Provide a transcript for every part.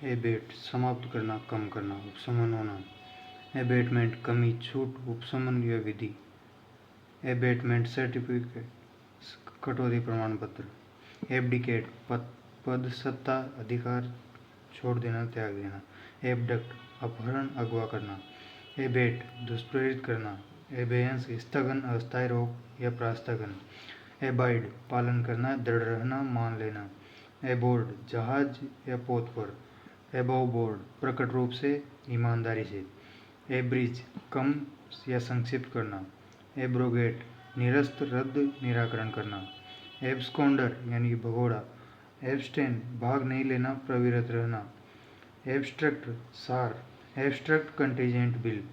Abbott समाप्त करना, कम करना, उपशमन होना। एबेटमेंट कमी, छूट, उपशमन या विधि। एबेटमेंट सर्टिफिकेट कटौती प्रमाण पत्र। एबडिकेट पद, सत्ता, अधिकार छोड़ देना, त्याग देना। एबडक्ट अपहरण, अगवा करना। एबेट दुष्प्रेरित करना। एबेयंस स्थगन, अस्थायी रोक या प्रास्थगन। एबाइड पालन करना, दृढ़ रहना, मान लेना। एबोर्ड जहाज या पोत पर। एबव बोर्ड प्रकट रूप से, ईमानदारी से। एब्रिज कम या संक्षिप्त करना। एब्रोगेट निरस्त, रद्द, निराकरण करना। एब्सकॉन्डर यानी कि भगोड़ा। एब्सटेन भाग नहीं लेना, प्रविरत रहना। एब्स्ट्रैक्ट सार। एब्स्ट्रैक्ट कंटीजेंट बिल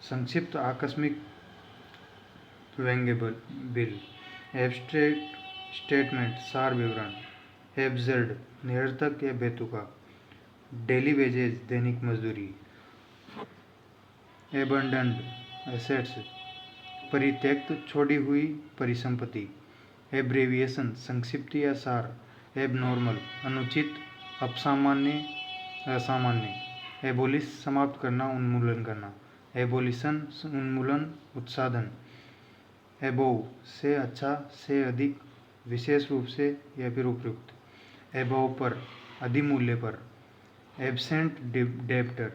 संक्षिप्त आकस्मिक व्यंग्य बिल। एब्स्ट्रैक्ट स्टेटमेंट सार विवरण। एब्सर्ड निरर्थक या बेतुका। डेली वेजेज दैनिक मजदूरी। एबंडन्ड एसेट्स परित्यक्त, छोड़ी हुई परिसंपत्ति। एब्रेविएशन संक्षिप्त या सार। एबनॉर्मल अनुचित, अपसामान्य, असामान्य। एबोलिश समाप्त करना, उन्मूलन करना। एबोलिशन उन्मूलन, उत्साधन। एबोव से अच्छा, से अधिक, विशेष रूप से या फिर उपयुक्त। एबव पर अधिमूल्य पर। एब्सेंट डेब्टर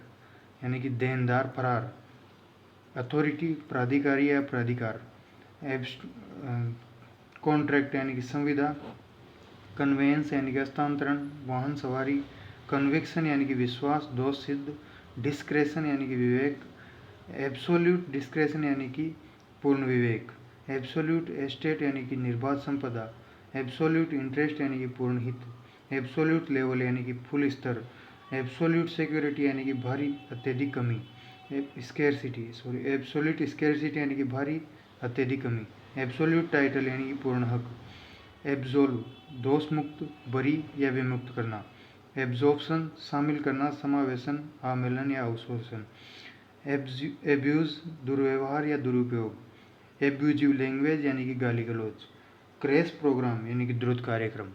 यानी कि देनदार फरार। अथॉरिटी प्राधिकारी या प्राधिकार। कॉन्ट्रैक्ट यानी कि संविदा। कन्वेंस यानी कि हस्तांतरण, वाहन सवारी। कन्विक्शन यानी कि विश्वास, दोष सिद्ध। डिस्क्रेशन यानी कि विवेक। एब्सोल्यूट डिस्क्रेशन यानी कि पूर्ण विवेक। एब्सोल्यूट एस्टेट यानी कि निर्बाध संपदा। एब्सोल्यूट इंटरेस्ट यानी कि पूर्ण हित। एब्सोल्यूट लेवल यानी कि फुल स्तर। एब्सोल्यूट सिक्योरिटी यानी कि भारी, अत्यधिक कमी। एब्सोल्यूट स्केर्सिटी यानी कि भारी, अत्यधिक कमी। एब्सोल्यूट टाइटल यानी कि पूर्ण हक। एब्सोल्व दोष मुक्त, बरी या विमुक्त करना। एब्जॉर्प्शन शामिल करना, समावेशन, आमेलन या अवशोषण। एब्यूज दुर्व्यवहार या दुरुपयोग। एब्यूजिव लैंग्वेज यानी कि गाली गलौज। क्रैश प्रोग्राम यानी कि द्रुत कार्यक्रम।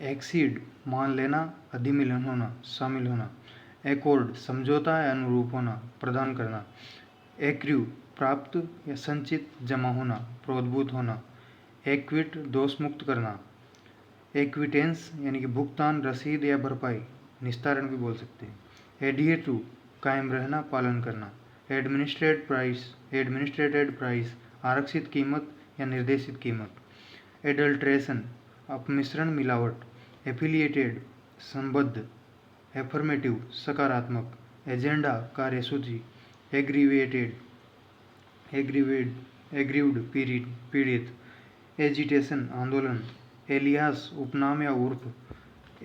एक्सीड मान लेना, अधिमिलन होना, शामिल होना। एकॉर्ड समझौता या अनुरूप होना, प्रदान करना। एक्रू प्राप्त या संचित, जमा होना, प्रोद्भूत होना। एक्विट दोष मुक्त करना। एक्विटेंस यानी कि भुगतान, रसीद या भरपाई, निस्तारण भी बोल सकते हैं। एडहियर टू कायम रहना, पालन करना। एडमिनिस्ट्रेटेड प्राइस आरक्षित कीमत या निर्देशित कीमत। एडल्ट्रेशन अपमिश्रण, मिलावट। एफिलिएटेड संबद्ध। एफर्मेटिव सकारात्मक। एजेंडा कार्यसूची। एग्रीव्ड पीड़ित। एजिटेशन आंदोलन। एलियास उपनाम या उर्फ।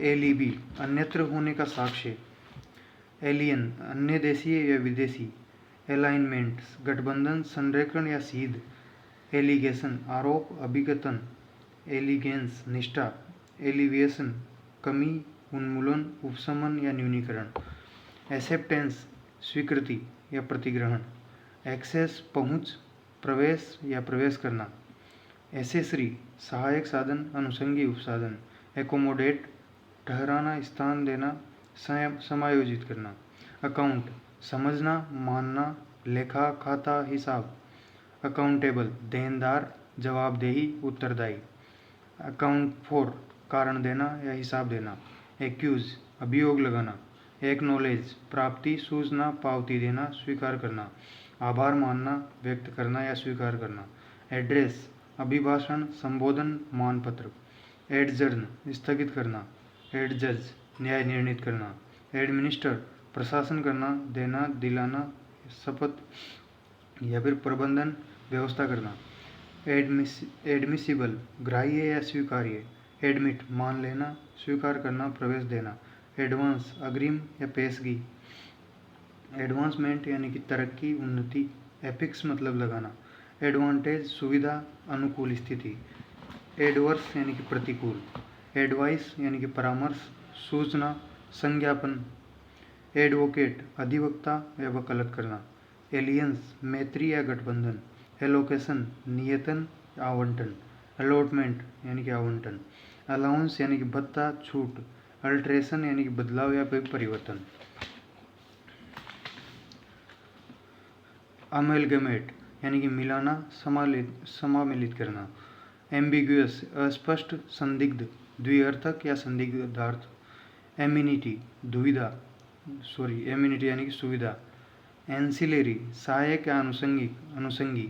एलिबी अन्यत्र होने का साक्ष्य। एलियन अन्य देशीय या विदेशी। अलाइनमेंट गठबंधन, संरेखण या सीध। एलिगेशन आरोप, अभिकथन। एलिगेंस निष्ठा। एलिविएशन कमी, उन्मूलन, उपशमन या न्यूनीकरण। एक्सेप्टेंस स्वीकृति या प्रतिग्रहण। एक्सेस पहुँच, प्रवेश या प्रवेश करना। एसेसरी सहायक साधन, अनुषंगी उपसाधन। एकोमोडेट ठहराना, स्थान देना, समायोजित करना। अकाउंट समझना, मानना, लेखा, खाता, हिसाब। अकाउंटेबल देनदार, जवाबदेही, उत्तरदायी। अकाउंट फॉर कारण देना या हिसाब देना। एक्यूज अभियोग लगाना। एक्नॉलेज प्राप्ति, सूचना, पावती देना, स्वीकार करना। आभार मानना, व्यक्त करना या स्वीकार करना। एड्रेस अभिभाषण, संबोधन, मानपत्र। एडजर्न स्थगित करना। एडजज न्याय निर्णीत करना। एडमिनिस्टर प्रशासन करना, देना, दिलाना, शपथ या फिर प्रबंधन, व्यवस्था करना। एडमिसिबल ग्राह्य या स्वीकार्य। एडमिट मान लेना, स्वीकार करना, प्रवेश देना। एडवांस अग्रिम या पेशगी। एडवांसमेंट यानी कि तरक्की, उन्नति। एफिक्स मतलब लगाना। एडवांटेज सुविधा, अनुकूल स्थिति। एडवर्स यानी कि प्रतिकूल। एडवाइस यानी कि परामर्श, सूचना, संज्ञापन। एडवोकेट अधिवक्ता या वकालत करना। एलियंस मैत्री या गठबंधन, एलोकेशन नियतन आवंटन, अलॉटमेंट यानी कि आवंटन, अलाउंस यानी कि भत्ता छूट, अल्ट्रेशन यानी कि बदलाव या फिर परिवर्तन, अमेलगमेट यानी कि मिलाना समामिलित करना, एम्बिग्यूअस अस्पष्ट संदिग्ध द्विअर्थक या संदिग्धार्थ, एमिनिटी दुविधा एमिनिटी यानी कि सुविधा, एंसिलरी सहायक या अनुषंगी,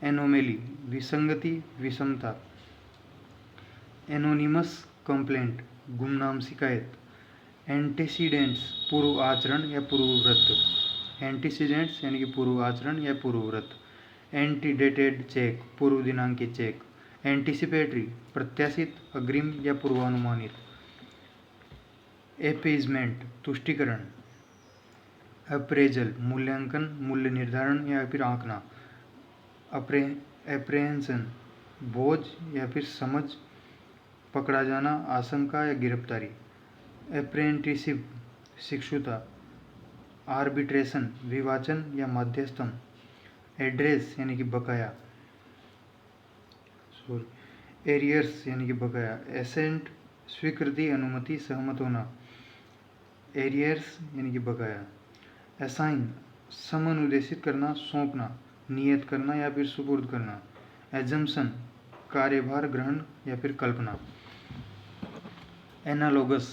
एनोमेली विसंगति विषमता, एनोनिमस कंप्लेंट गुमनाम शिकायत, एंटीसीडेंट्स पूर्व आचरण या पूर्वव्रत, एंटीसीडेंट्स यानी कि पूर्व आचरण या पूर्वव्रत, एंटीडेटेड चेक पूर्व दिनांकित चेक, एंटीसिपेटरी प्रत्याशित अग्रिम या पूर्वानुमानित, एपेजमेंट तुष्टिकरण, अप्रेजल मूल्यांकन मूल्य निर्धारण या फिर आंकना, एप्रेहेंशन बोझ या फिर समझ पकड़ा जाना आशंका या गिरफ्तारी, अप्रेंटिसशिप शिक्षुता, आर्बिट्रेशन विवाचन या मध्यस्थम, एड्रेस यानी कि बकाया एरियर्स यानी कि बकाया, एसेंट स्वीकृति अनुमति सहमत होना, एरियर्स यानी कि बकाया, असाइन समनुदेशित करना सौंपना नियत करना या फिर सुपुर्द करना, एजम्पशन कार्यभार ग्रहण या फिर कल्पना, एनालोगस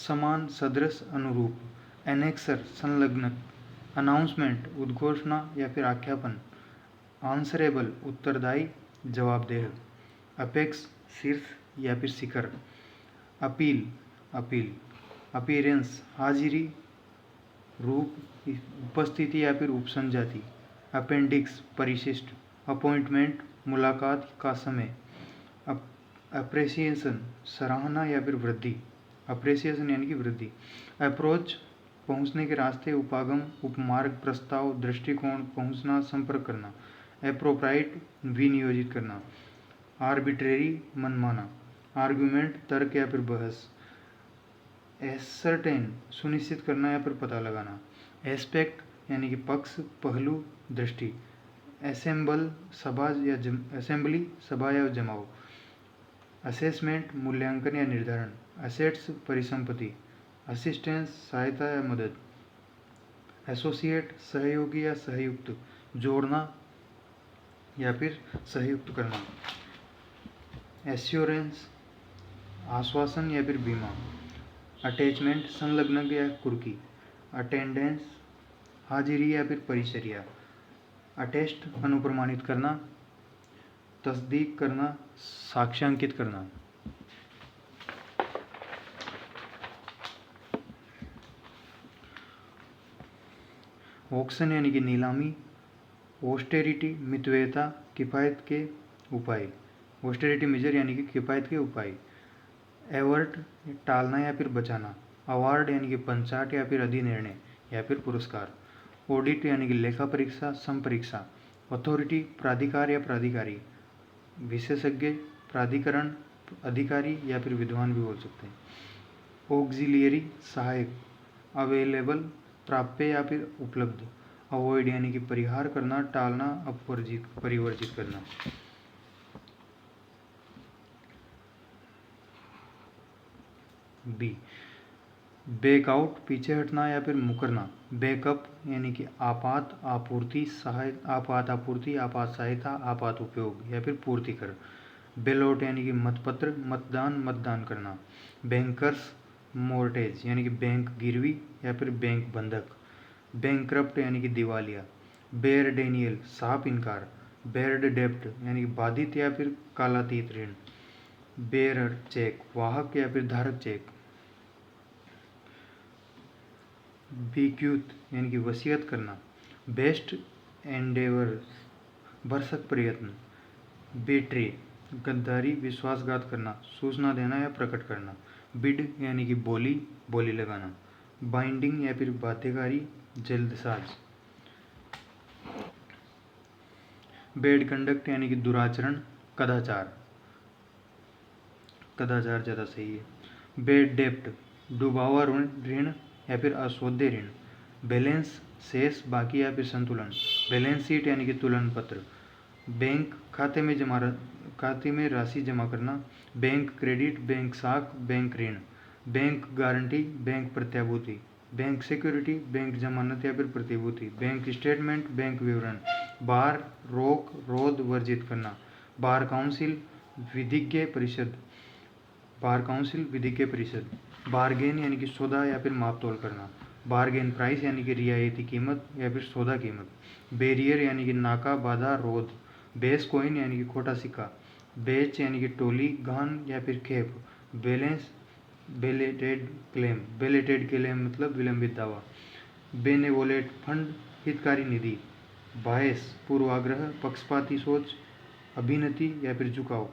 समान सदृश अनुरूप, एनेक्सर संलग्नक, अनाउंसमेंट उद्घोषणा या फिर आख्यापन, आंसरेबल उत्तरदायी जवाबदेह, अपेक्स शीर्ष या फिर शिखर, अपील अपीयरेंस हाजिरी रूप उपस्थिति या फिर उपसंजाति, अपेंडिक्स परिशिष्ट, अपॉइंटमेंट मुलाकात का समय, अप्रेसिएशन सराहना या फिर वृद्धि, अप्रेसिएशन यानी कि वृद्धि, अप्रोच पहुंचने के रास्ते उपागम उपमार्ग प्रस्ताव दृष्टिकोण पहुंचना संपर्क करना, एप्रोप्राइट विनियोजित करना, आर्बिट्रेरी मनमाना, आर्गुमेंट तर्क या फिर बहस, एसर्टेन सुनिश्चित करना या फिर पता लगाना, एस्पेक्ट यानी कि पक्ष पहलू दृष्टि, असेंबली सभा या जमाव, असेसमेंट मूल्यांकन या निर्धारण, असेट्स परिसंपत्ति, असिस्टेंस सहायता या मदद, एसोसिएट सहयोगी या सहयुक्त जोड़ना या फिर सहयुक्त करना, एश्योरेंस आश्वासन या फिर बीमा, अटैचमेंट संलग्न या कुर्की, अटेंडेंस हाजिरी या फिर परिचर्या, अटेस्ट अनुप्रमाणित करना तस्दीक करना साक्ष्यांकित करना, ऑक्शन यानी कि नीलामी, ऑस्टेरिटी मितव्ययता किफायत के उपाय, ऑस्टेरिटी मेजर यानी कि किफायत के उपाय, एवर्ट टालना या फिर बचाना, अवार्ड यानी कि पंचाट या फिर अधिनिर्णय या फिर पुरस्कार, ऑडिट यानी कि लेखा परीक्षा संपरीक्षा, अथॉरिटी प्राधिकार या प्राधिकारी, विशेषज्ञ प्राधिकरण अधिकारी या फिर विद्वान भी बोल सकते हैं, ऑक्सिलियरी सहायक, अवेलेबल प्राप्य या फिर उपलब्ध, अवॉइड यानी कि परिहार करना टालना परिवर्जित करना, बी बैकआउट पीछे हटना या फिर मुकरना, बैकअप यानी कि आपात आपूर्ति आपात सहायता आपात उपयोग या फिर पूर्ति कर, बैलॉट यानी कि मतपत्र मतदान करना, बैंकर्स मोर्टेज यानी कि बैंक गिरवी या फिर बैंक बंधक, बैंकक्रप्ट यानी कि दिवालिया, बेयर डेनियल साफ इनकार, बेयर्ड डेप्ट यानी कि बाधित या फिर कालातीत ऋण, बेयरर चेक वाहक या फिर धारक चेक, बीक्यूत यानी कि वसीयत करना, बेस्ट एंडेवर भरसक प्रयत्न, बेट्रे गद्दारी विश्वासघात करना सूचना देना या प्रकट करना, बिड यानी कि बोली लगाना, बाइंडिंग या फिर बाध्यकारी जल्दसाज, बैड कंडक्ट यानी कि दुराचरण कदाचार ज़्यादा सही है, बैड डेप्ट डूबा हुआ ऋण या फिर असोध्य ऋण, बैलेंस शेष, बाकी या फिर संतुलन। बैलेंस शीट यानी कि तुलन पत्र। बैंक खाते में राशि जमा करना। बैंक क्रेडिट, बैंक साख, बैंक ऋण। बैंक गारंटी, बैंक प्रत्याभूति। बैंक सिक्योरिटी, बैंक जमानत या फिर प्रतिभूति। बैंक स्टेटमेंट, बैंक विवरण। बार, रोक, रोध, वर्जित करना। बार काउंसिल, विधिज्ञ परिषद। बार काउंसिल, विधिज्ञ परिषद। बारगेन यानी कि सौदा या फिर माप तोल करना। बारगेन प्राइस यानी कि रियायती कीमत या फिर सौदा कीमत। बैरियर यानी कि नाका, बाधा, रोध। बेस कॉइन यानी कि खोटा सिक्का। बेच यानी कि टोली, गहन या फिर खेप। बैलेंस, बेलेटेड क्लेम मतलब विलंबित दावा। बेनेवोलेट फंड, हितकारी निधि। बायस, पूर्वाग्रह, पक्षपाती सोच, अभिनति या फिर झुकाव।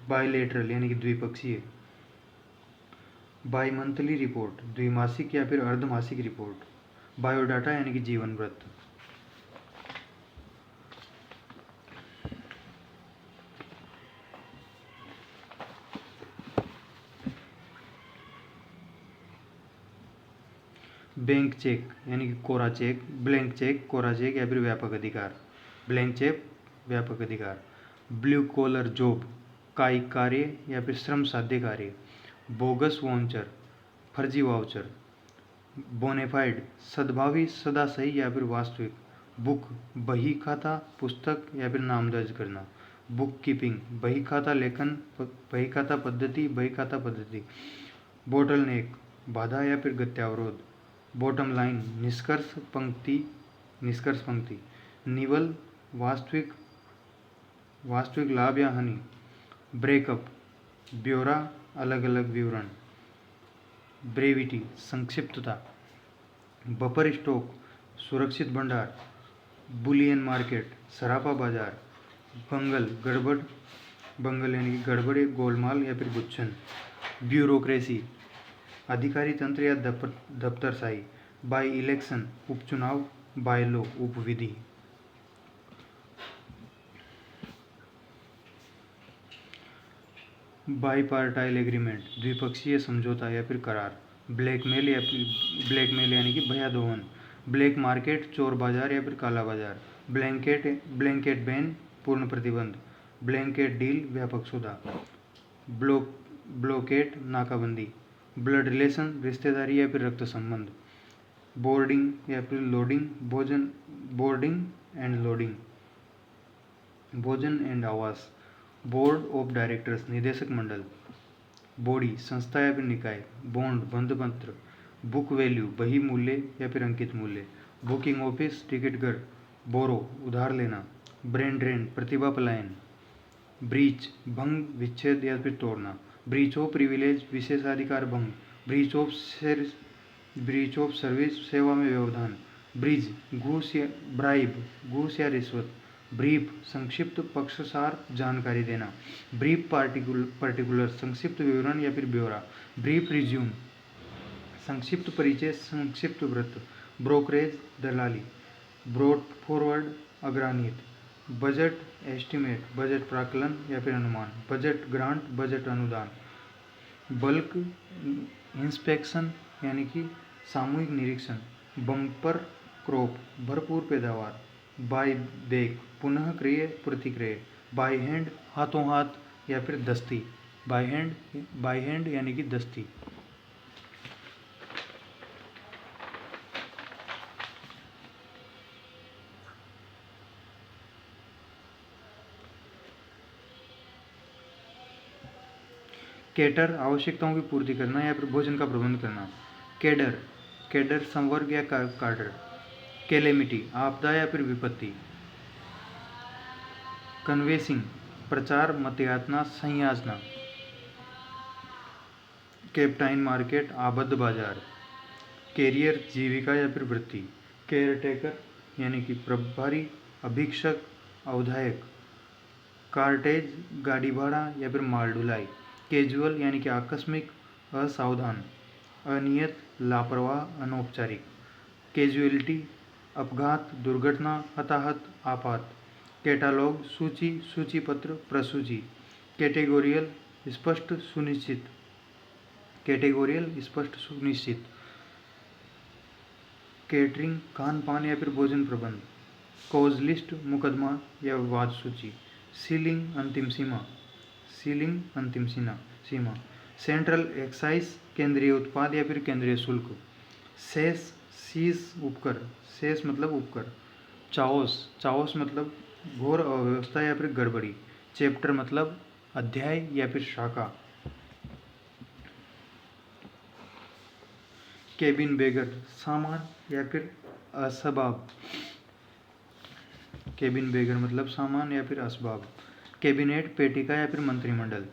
बायलेटरल यानी कि द्विपक्षीय। बाई मंथली रिपोर्ट, द्विमासिक या फिर अर्धमासिक रिपोर्ट। बायोडाटा यानी कि जीवन वृत्त। बैंक चेक यानी कि कोरा चेक, ब्लैंक चेक, कोरा चेक या फिर व्यापक अधिकार। ब्लैंक चेक, व्यापक अधिकार। ब्लू कॉलर जॉब, कायिक कार्य या फिर श्रम साध्य कार्य। बोगस वाउचर, फर्जी वाउचर। बोनेफाइड, सद्भावी, सदा सही या फिर वास्तविक। बुक, बही खाता, पुस्तक या फिर नाम दर्ज करना। बुक कीपिंग, बही खाता लेखन, बही खाता पद्धति। बोटल नेक, बाधा या फिर गत्यावरोध। बॉटम लाइन, निष्कर्ष पंक्ति। निवल, वास्तविक लाभ या हानि। ब्रेकअप, ब्यौरा, अलग अलग विवरण। ब्रेविटी, संक्षिप्तता। बफर स्टॉक, सुरक्षित भंडार। बुलियन मार्केट, सराफा बाजार। बंगल यानी कि गड़बड़, गोलमाल या फिर गुच्छन। ब्यूरोक्रेसी, अधिकारी तंत्र या दफ्तरशाही। बाई इलेक्शन, उपचुनाव। बाय लॉ, उपविधि। बाईपार्टाइल एग्रीमेंट, द्विपक्षीय समझौता या फिर करार। ब्लैकमेल यानी कि भयादोहन। ब्लैक मार्केट, चोर बाजार या फिर काला बाजार। ब्लैंकेट बैन, पूर्ण प्रतिबंध। ब्लैंकेट डील, व्यापक सौदा। ब्लॉकेट, नाकाबंदी। ब्लड रिलेशन, रिश्तेदारी या फिर रक्त संबंध। बोर्डिंग या फिर लोडिंग, बोर्डिंग एंड लोडिंग। भोजन एंड आवास। बोर्ड ऑफ डायरेक्टर्स, निदेशक मंडल। बॉडी, संस्था या फिर निकाय। बॉन्ड, बंध पत्र। बुक वैल्यू, बही मूल्य या फिर अंकित मूल्य। बुकिंग ऑफिस, टिकट घर। बोरो, उधार लेना। ब्रेन ड्रेन, प्रतिभा पलायन। ब्रीच, भंग, विच्छेद या फिर तोड़ना। ब्रीच ऑफ प्रिविलेज, विशेषाधिकार भंग। ब्रीच ऑफ सर्विस, सेवा में व्यवधान। ब्रीज, घूस या रिश्वत। ब्रीफ, संक्षिप्त, पक्षसार, जानकारी देना। ब्रीफ पार्टिकुलर, संक्षिप्त विवरण या फिर ब्यौरा। ब्रीफ रिज्यूम, संक्षिप्त परिचय, संक्षिप्त वृत्त। ब्रोकरेज, दलाली। ब्रॉट फॉरवर्ड, अग्राह्नित। बजट एस्टिमेट, बजट प्राकलन या फिर अनुमान। बजट ग्रांट, बजट अनुदान। बल्क इंस्पेक्शन यानी कि सामूहिक निरीक्षण। बम्पर क्रॉप, भरपूर पैदावार। बाय बैक, पुनः क्रिय, प्रतिक्रिय। बाय हैंड, हाथों हाथ या फिर दस्ती। बाय हैंड यानी कि दस्ती। कैटर, आवश्यकताओं की पूर्ति करना या फिर भोजन का प्रबंध करना। कैडर संवर्ग या कार्डर। कैलेमिटी, आपदा या फिर विपत्ति। कन्वेसिंग, प्रचार, मतयातना, संयाजना। कैप्टाइन मार्केट, आबद्ध बाजार। कैरियर, जीविका या फिर वृत्ति। केयरटेकर यानी कि प्रभारी, अधीक्षक, अवधायक। कार्टेज, गाड़ी भाड़ा या फिर माल ढुलाई। कैजुअल यानी कि आकस्मिक, असावधान, अनियत, लापरवाह, अनौपचारिक। कैजुअलिटी, अपघात, दुर्घटना, हताहत, आपात। कैटालॉग, सूची, सूचीपत्र, प्रसूची। कैटेगोरियल, स्पष्ट, सुनिश्चित। केटरिंग खान पान या फिर भोजन प्रबंध। कॉज लिस्ट मुकदमा या वाद सूची। सीलिंग अंतिम सीमा, सीलिंग अंतिम सीमा। सेंट्रल एक्साइज केंद्रीय उत्पाद या फिर केंद्रीय शुल्क। सेस सीज उपकर, सेस मतलब उपकर। चाओस, चाओस मतलब घोर अव्यवस्था या फिर गड़बड़ी। चैप्टर मतलब अध्याय या फिर शाखा। केबिन बेगर सामान या फिर असबाब। केबिन बेगर मतलब सामान या फिर असबाब। कैबिनेट पेटिका या फिर मंत्रिमंडल।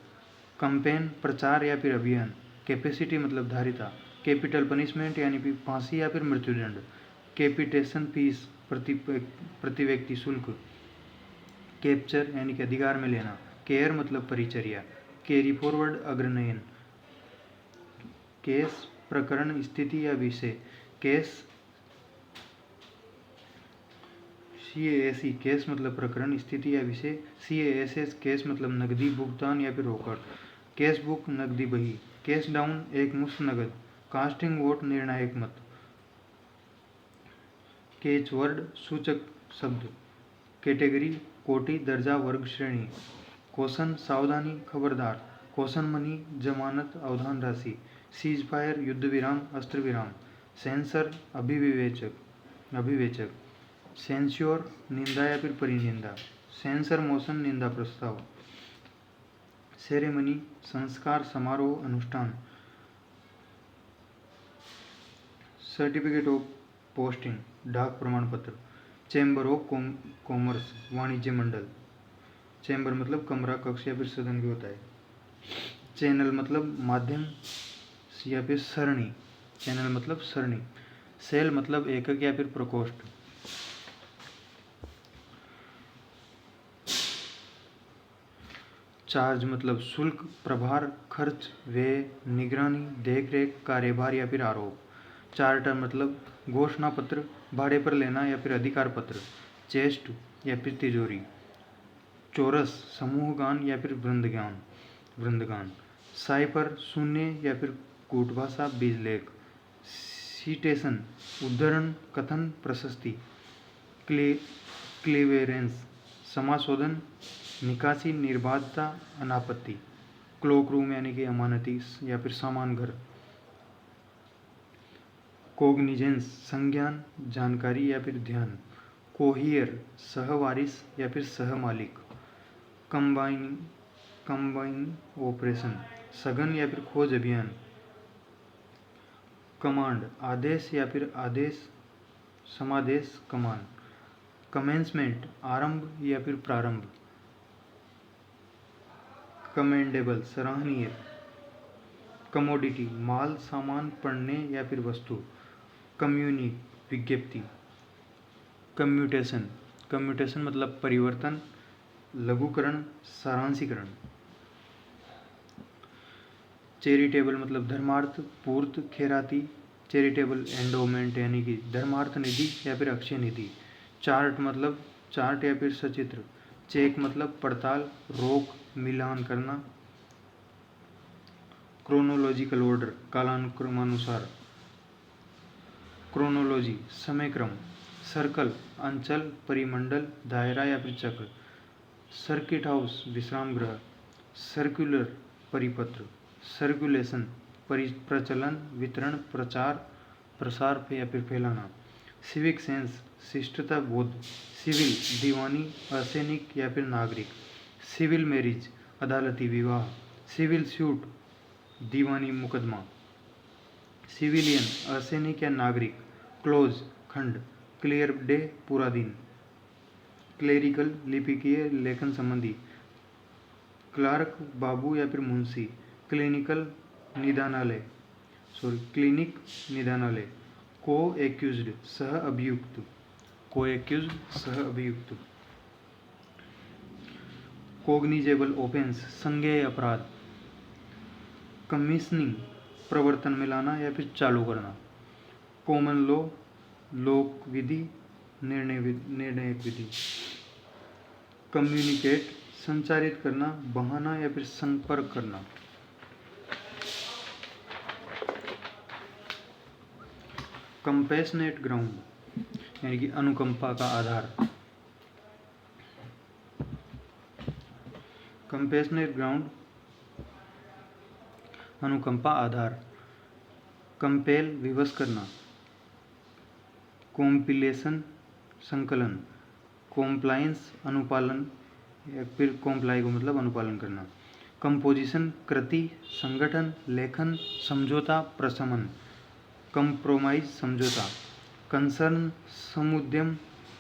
कंपेन प्रचार या फिर अभियान। कैपेसिटी मतलब धारिता। कैपिटल पनिशमेंट यानी कि फांसी या फिर मृत्युदंड। कैपिटेशन फीस प्रति व्यक्ति शुल्क। कैप्चर यानी कि अधिकार में लेना। केयर मतलब परिचर्या। Carry forward अग्रनयन। केस प्रकरण स्थिति या विषय। केस CASE केस मतलब प्रकरण स्थिति या विषय। CASS केस मतलब नकदी भुगतान या फिर रोकड़। कैश बुक नकदी बही। कैश डाउन एक मुश्त नगद। कास्टिंग वोट निर्णायक मत। कैच वर्ड सूचक शब्द। कैटेगरी कोटि दर्जा वर्ग श्रेणी। कौशन सावधानी खबरदार। कौशन मनी जमानत अवधान राशि। सीज फायर युद्ध विराम अस्त्र विराम। सेंसर अभिवेचक। सेंस्योर निंदा या फिर परिनिंदा। सेंसर मोशन निंदा प्रस्ताव। सेरेमनी संस्कार समारोह अनुष्ठान। सर्टिफिकेट ऑफ पोस्टिंग डाक प्रमाण पत्र। चैम्बर ऑफ कॉमर्स वाणिज्य मंडल। चैम्बर मतलब कमरा कक्ष या फिर सदन भी होता है। चैनल मतलब माध्यम या फिर सरणी। चैनल मतलब सरणी। सेल मतलब एकक या फिर प्रकोष्ठ। चार्ज मतलब शुल्क प्रभार खर्च व्यय निगरानी देखरेख कार्यभार या फिर आरोप। चार्टर मतलब घोषणा पत्र भाड़े पर लेना या फिर अधिकार पत्र। चेस्ट या फिर तिजोरी। चौरस समूह गान या फिर वृंदगान। साइफर शून्य या फिर कूटभाषा बीजलेख। सिटेशन उद्धरण कथन प्रशस्ति। क्लीवेरेंस समाशोधन निकासी निर्बाधता अनापत्ति। क्लोक रूम यानी कि अमानती या फिर सामान घर। कोग्निजेंस संज्ञान जानकारी या फिर ध्यान। कोहियर सहवारिस या फिर सहमालिक। कंबाइन ऑपरेशन सघन या फिर खोज अभियान। कमांड आदेश या फिर आदेश समादेश कमान। कमेंसमेंट आरंभ या फिर प्रारंभ। कमेंडेबल सराहनीय। कमोडिटी माल सामान पण्य या फिर वस्तु। कम्युनिक विज्ञप्ति। कम्यूटेशन कम्यूटेशन मतलब परिवर्तन लघुकरण सारांशीकरण। चैरिटेबल मतलब धर्मार्थ पूर्त खैराती। चैरिटेबल एंडोमेंट यानी कि धर्मार्थ निधि या फिर अक्षय निधि। चार्ट मतलब चार्ट या फिर सचित्र। चेक मतलब पड़ताल रोक मिलान करना। Chronological order कालानुक्रमानुसार। क्रोनोलॉजी समय क्रम। सर्कल अंचल परिमंडल दायरा या फिर चक्र। सर्किट हाउस विश्राम गृह। सर्कुलर परिपत्र। सर्कुलेशन प्रचलन वितरण प्रचार प्रसार या फिर फैलाना। सिविक सेंस शिष्टता बोध। सिविल दीवानी असैनिक या फिर नागरिक। सिविल मैरिज अदालती विवाह। सिविल सूट दीवानी मुकदमा। सिविलियन असैनिक या नागरिक। क्लोज खंड। क्लियर डे पूरा दिन। क्लेरिकल लिपिकीय लेखन संबंधी। क्लार्क बाबू या फिर मुंशी। क्लिनिकल निदानालय क्लिनिक निदानालय। को एक्यूज्ड सह अभियुक्त। को एक्यूज्ड सह अभियुक्त। कोग्निजेबल ऑफेंस संज्ञेय अपराध। कमीशनिंग प्रवर्तन में लाना या फिर चालू करना। कॉमन लॉ लोक विधि निर्णयक विधि। कम्युनिकेट संचारित करना बहाना या फिर संपर्क करना। कंपैशनेट ग्राउंड यानी कि अनुकंपा का आधार। कंपैशनेट ग्राउंड अनुकंपा आधार। कंपेल विवश करना। कॉम्पिलेशन संकलन। कॉम्प्लायंस अनुपालन या फिर कॉम्प्लाई को मतलब अनुपालन करना। कंपोजिशन कृति संगठन लेखन समझौता प्रशमन। कंप्रोमाइज समझौता। कंसर्न समुद्यम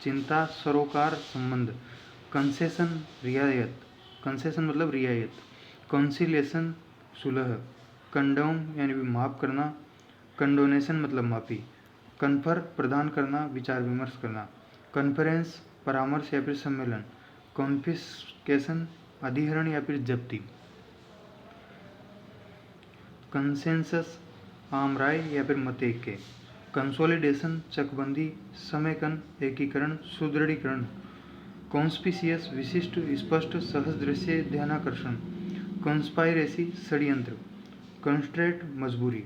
चिंता सरोकार संबंध। कंसेशन रियायत। कंसेशन मतलब रियायत। कंसिलेशन सुलह। कंडोम यानी माफ़ करना। कंडोनेशन मतलब माफ़ी। कन्फर प्रदान करना विचार विमर्श करना। कॉन्फ्रेंस परामर्श या फिर सम्मेलन। कॉन्फिस्केशन अधिहरण या फिर जब्ती। कंसेंसस आम राय या फिर मत ऐक्य। कंसोलिडेशन चकबंदी समेकन एकीकरण सुदृढ़ीकरण। कॉन्स्पिशियस विशिष्ट स्पष्ट सहज दृश्य ध्यानाकर्षण। कॉन्स्पायरेसी षड्यंत्र। कंस्ट्रेंट मजबूरी।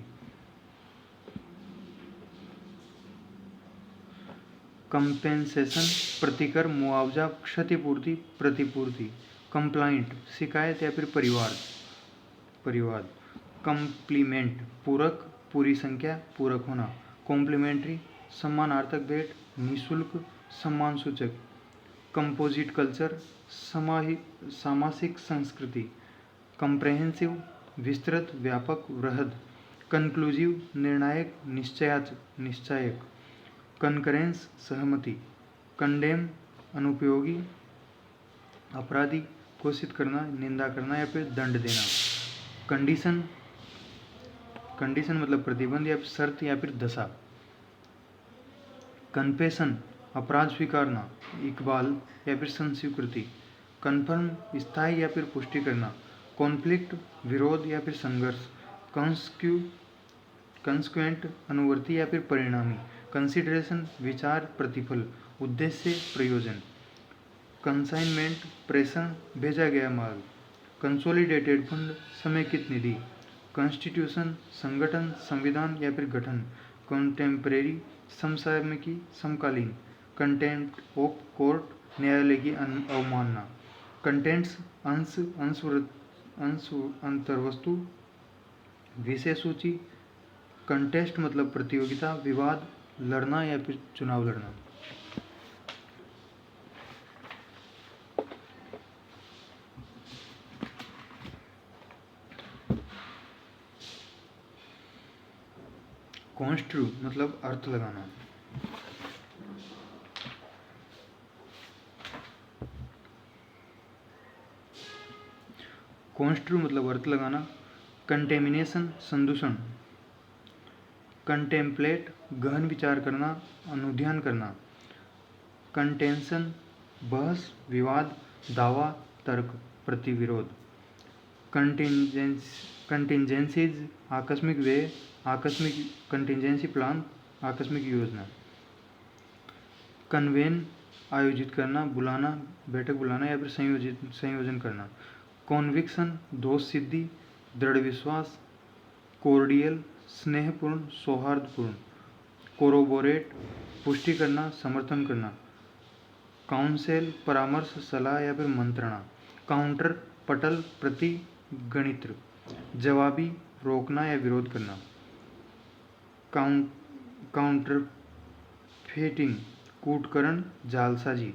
कंपेंसेशन प्रतिकर मुआवजा क्षतिपूर्ति प्रतिपूर्ति। कंप्लाइंट शिकायत या फिर परिवाद। कम्प्लीमेंट पूरक पूरी संख्या पूरक होना। कॉम्प्लीमेंट्री सम्मानार्थक भेंट निःशुल्क सम्मान सूचक। कंपोजिट कल्चर सामासिक संस्कृति। कंप्रेहेंसिव विस्तृत व्यापक वृहद। कंक्लूसिव निर्णायक निश्चायक। कनकरेंस सहमति। कंडेम अनुपयोगी अपराधी घोषित करना निंदा करना या फिर दंड देना। कंडीशन मतलब प्रतिबंध या फिर शर्त या फिर दशा। कन्फेशन अपराध स्वीकारना इकबाल या फिर संस्वीकृति। कन्फर्म स्थायी या फिर पुष्टि करना। कॉन्फ्लिक्ट विरोध या फिर संघर्ष। कंस्क्वेंट अनुवर्ती या फिर परिणामी। कंसिडरेशन विचार प्रतिफल उद्देश्य प्रयोजन। कंसाइनमेंट प्रेषण भेजा गया माल। कंसोलिडेटेड फंड समेकित निधि। कॉन्स्टिट्यूशन संगठन संविधान या फिर गठन। कॉन्टेम्परेरी समसामयिकी समकालीन। कंटेम्प्ट ऑफ कोर्ट न्यायालय की अवमानना। कंटेंट्स अंश अंतर्वस्तु विषय सूची। कंटेस्ट मतलब प्रतियोगिता विवाद लड़ना या फिर चुनाव लड़ना। कॉन्स्ट्रू मतलब अर्थ लगाना। कॉन्स्ट्रू मतलब अर्थ लगाना। कंटेमिनेशन संदूषण। कंटेम्पलेट गहन विचार करना अनुध्यान करना। कंटेंशन बहस विवाद दावा तर्क प्रतिविरोध। कंटिंजेंसीज आकस्मिक व्यय आकस्मिक कंटिंजेंसी प्लान आकस्मिक योजना। कन्वेन आयोजित करना बुलाना बैठक बुलाना या फिर संयोजन करना। कॉन्विक्शन दोष सिद्धि दृढ़ विश्वास। कोर्डियल स्नेहपूर्ण सौहार्दपूर्ण। कोरोबोरेट पुष्टि करना समर्थन करना। काउंसिल परामर्श सलाह या फिर मंत्रणा। काउंटर पटल प्रति गणित्र। जवाबी रोकना या विरोध करना। काउंटरफेटिंग कूटकरण जालसाजी।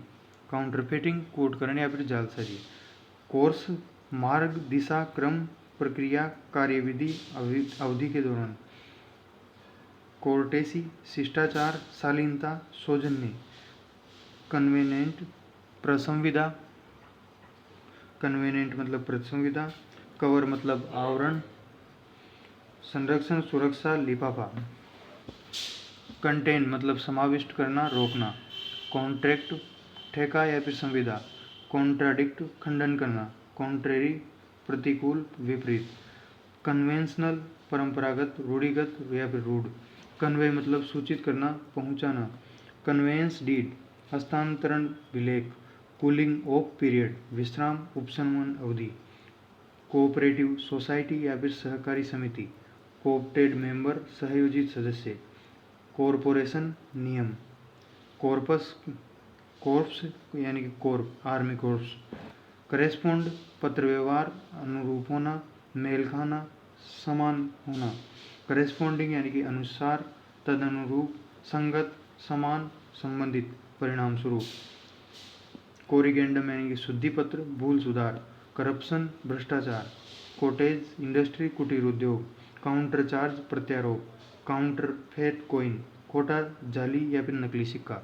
काउंटरफेटिंग कूटकरण या फिर जालसाजी। कोर्स मार्ग दिशा क्रम प्रक्रिया कार्यविधि अवधि के दौरान। कोर्टेसी शिष्टाचार शालीनता सौजन्य। कन्वेनेंट प्रसंविदा। कन्वेनेंट मतलब प्रसंविदा। कवर मतलब आवरण संरक्षण सुरक्षा लिफाफा। कंटेन मतलब समाविष्ट करना रोकना। कॉन्ट्रैक्ट ठेका या फिर संविदा। कॉन्ट्राडिक्ट खंडन करना। कॉन्ट्रेरी प्रतिकूल विपरीत। कन्वेंशनल परंपरागत रूढ़िगत या फिर रूढ़। कन्वे मतलब सूचित करना पहुंचाना। कन्वेंस डीड हस्तांतरण विलेख। कूलिंग ऑफ पीरियड विश्राम उपशमन अवधि। कोऑपरेटिव सोसाइटी या फिर सहकारी समिति। कोऑप्टेड मेंबर सहयोजित सदस्य। कॉरपोरेशन नियम, कॉर्पस कॉर्प्स यानी कि कॉर्प आर्मी कॉर्प्स, करेस्पॉन्ड पत्र व्यवहार, अनुरूप होना, मेल खाना, समान होना, करेस्पॉन्डिंग यानी कि अनुसार, तदनुरूप, संगत, समान, संबंधित, परिणाम स्वरूप, कोरिगेंडम यानी कि शुद्धि पत्र, भूल सुधार, करप्शन भ्रष्टाचार, कॉटेज इंडस्ट्री कुटीर उद्योग, काउंटर चार्ज प्रत्यारोप, काउंटर फेट कोइन खोटा जाली या फिर नकली सिक्का,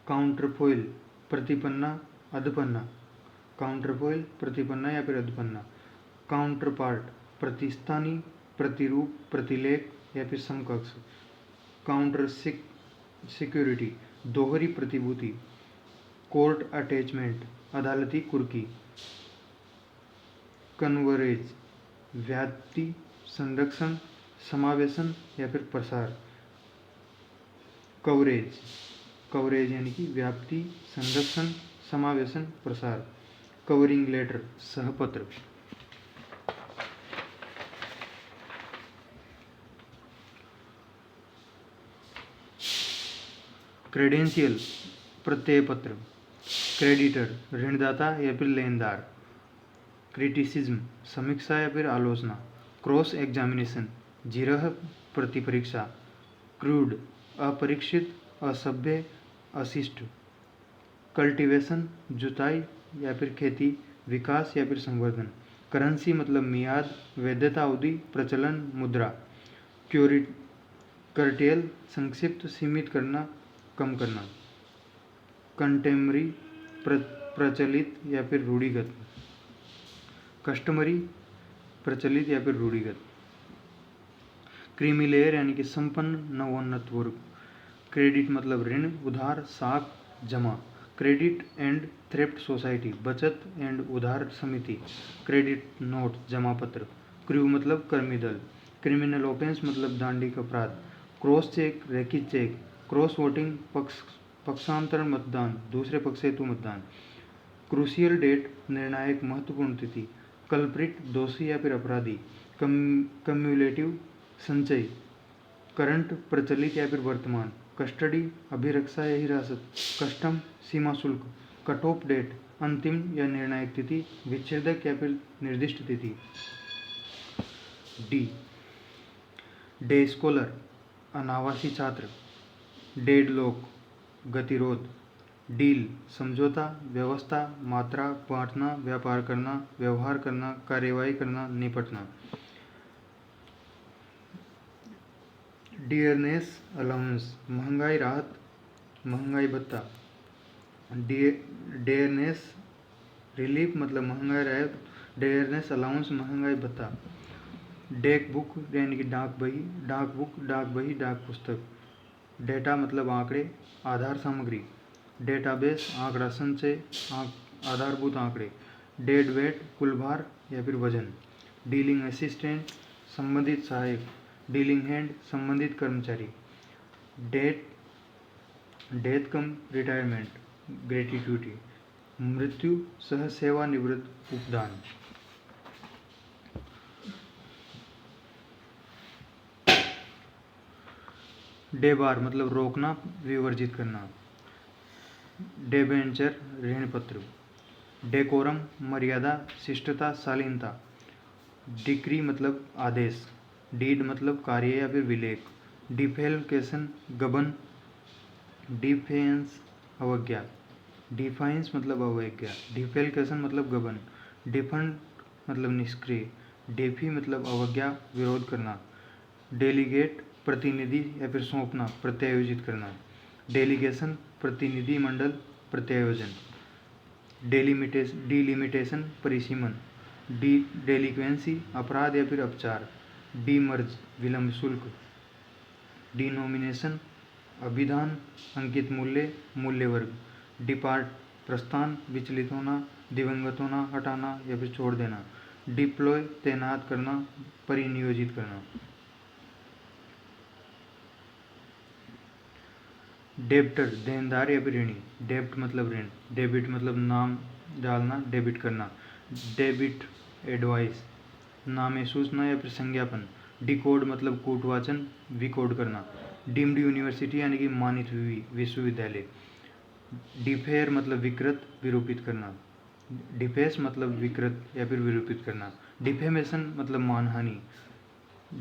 काउंटर फॉइल प्रतिपन्ना अधपन्ना, काउंटर फॉइल प्रतिपन्ना या फिर अधपन्ना, काउंटर पार्ट प्रतिस्थानी प्रतिरूप प्रतिलेख या फिर समकक्ष, काउंटर सिक्योरिटी दोहरी प्रतिभूति, कोर्ट अटैचमेंट अदालती कुर्की, कन्वरेज व्याप्ति संरक्षण समावेशन या फिर प्रसार, कवरेज कवरेज यानी कि व्याप्ति संरक्षण समावेशन प्रसार, कवरिंग लेटर सहपत्र, क्रेडेंशियल प्रत्यय पत्र, क्रेडिटर ऋणदाता या फिर लेनदार, क्रिटिसिज्म समीक्षा या फिर आलोचना, क्रॉस एग्जामिनेशन जिरह प्रतिपरीक्षा, क्रूड अपरीक्षित असभ्य अशिष्ट, कल्टीवेशन जुताई या फिर खेती, विकास या फिर संवर्धन, करेंसी मतलब मियाद वैधता अवधि प्रचलन मुद्रा, कर्टेल संक्षिप्त सीमित करना कम करना, कंटेम्पररी प्रचलित या फिर रूढ़िगत, कस्टमरी प्रचलित या फिर रूढ़िगत, क्रीमी लेयर यानी कि संपन्न नवोन्नत वर्ग, क्रेडिट मतलब ऋण उधार साख जमा, क्रेडिट एंड थ्रिफ्ट सोसाइटी बचत एंड उधार समिति, क्रेडिट नोट जमा पत्र, क्रू मतलब कर्मी दल, क्रिमिनल ऑफेंस मतलब दांडिक अपराध, क्रॉस चेक रैखिक चेक, क्रॉस वोटिंग पक्षांतर मतदान दूसरे पक्ष हेतु मतदान, क्रूशियल डेट निर्णायक महत्वपूर्ण तिथि, कल्प्रिट दोषी या फिर अपराधी, कम्युलेटिव संचय करंट प्रचलित या फिर वर्तमान, कस्टडी अभिरक्षा या हिरासत, कस्टम सीमा शुल्क, कट ऑफ डेट अंतिम या निर्णायक तिथि, विच्छेदक या फिर निर्दिष्ट तिथि, डी डे स्कॉलर अनावासी छात्र, डेडलॉक गतिरोध, डील समझौता व्यवस्था मात्रा बांटना व्यापार करना व्यवहार करना कार्यवाही करना निपटना, डियरनेस अलाउंस महंगाई राहत महंगाई भत्ता, डेयरनेस रिलीफ मतलब महंगाई राहत, डेयरनेस अलाउंस महंगाई भत्ता, डेक बुक यानी कि डाक बही, डाक बुक डाक बही डाक पुस्तक, डेटा मतलब आंकड़े आधार सामग्री, डेटाबेस आंकड़ा संचय आधारभूत आंकड़े, डेड वेट कुल भार या फिर वजन, डीलिंग असिस्टेंट संबंधित सहायक, डीलिंग हैंड संबंधित कर्मचारी, डेथ कम रिटायरमेंट ग्रेट्युटी, मृत्यु सह सेवानिवृत्त उपदान, डेबार मतलब रोकना विवर्जित करना, डेबेंचर ऋण पत्र, डेकोरम मर्यादा शिष्टता शालीनता, डिक्री मतलब आदेश, डीड मतलब कार्य या फिर विलेख, डिफेलकेशन गबन, डिफेंस अवज्ञा, डिफाइंस मतलब अवज्ञा, डिफेलकेशन मतलब गबन, डिफंड मतलब निष्क्रिय, डेफी मतलब अवज्ञा विरोध करना, डेलीगेट प्रतिनिधि या फिर सौंपना प्रत्यायोजित करना, डेलीगेशन प्रतिनिधि मंडल प्रत्यायोजन, डिलिमिटेशन परिसीमन, डेलिक्वेंसी अपराध या फिर अपचार, डीमर्ज विलंब शुल्क, डिनोमिनेशन अभिधान अंकित मूल्य मूल्य वर्ग, डिपार्ट प्रस्थान विचलित होना दिवंगत होना हटाना या फिर छोड़ देना, डिप्लॉय तैनात करना परिनियोजित करना, डेब्टर देनदार या फिर ऋणी, डेब्ट मतलब ऋण, डेबिट मतलब नाम डालना डेबिट करना, डेबिट एडवाइस नामे सूचना या फिर संज्ञापन, डिकोड मतलब कूटवाचन विकोड करना, डीम्ड यूनिवर्सिटी यानी कि मानित हुई विश्वविद्यालय। डिफेयर मतलब विकृत, विरूपित करना। डिफेस मतलब विकृत या फिर विरूपित करना। डिफेमेशन मतलब मानहानि।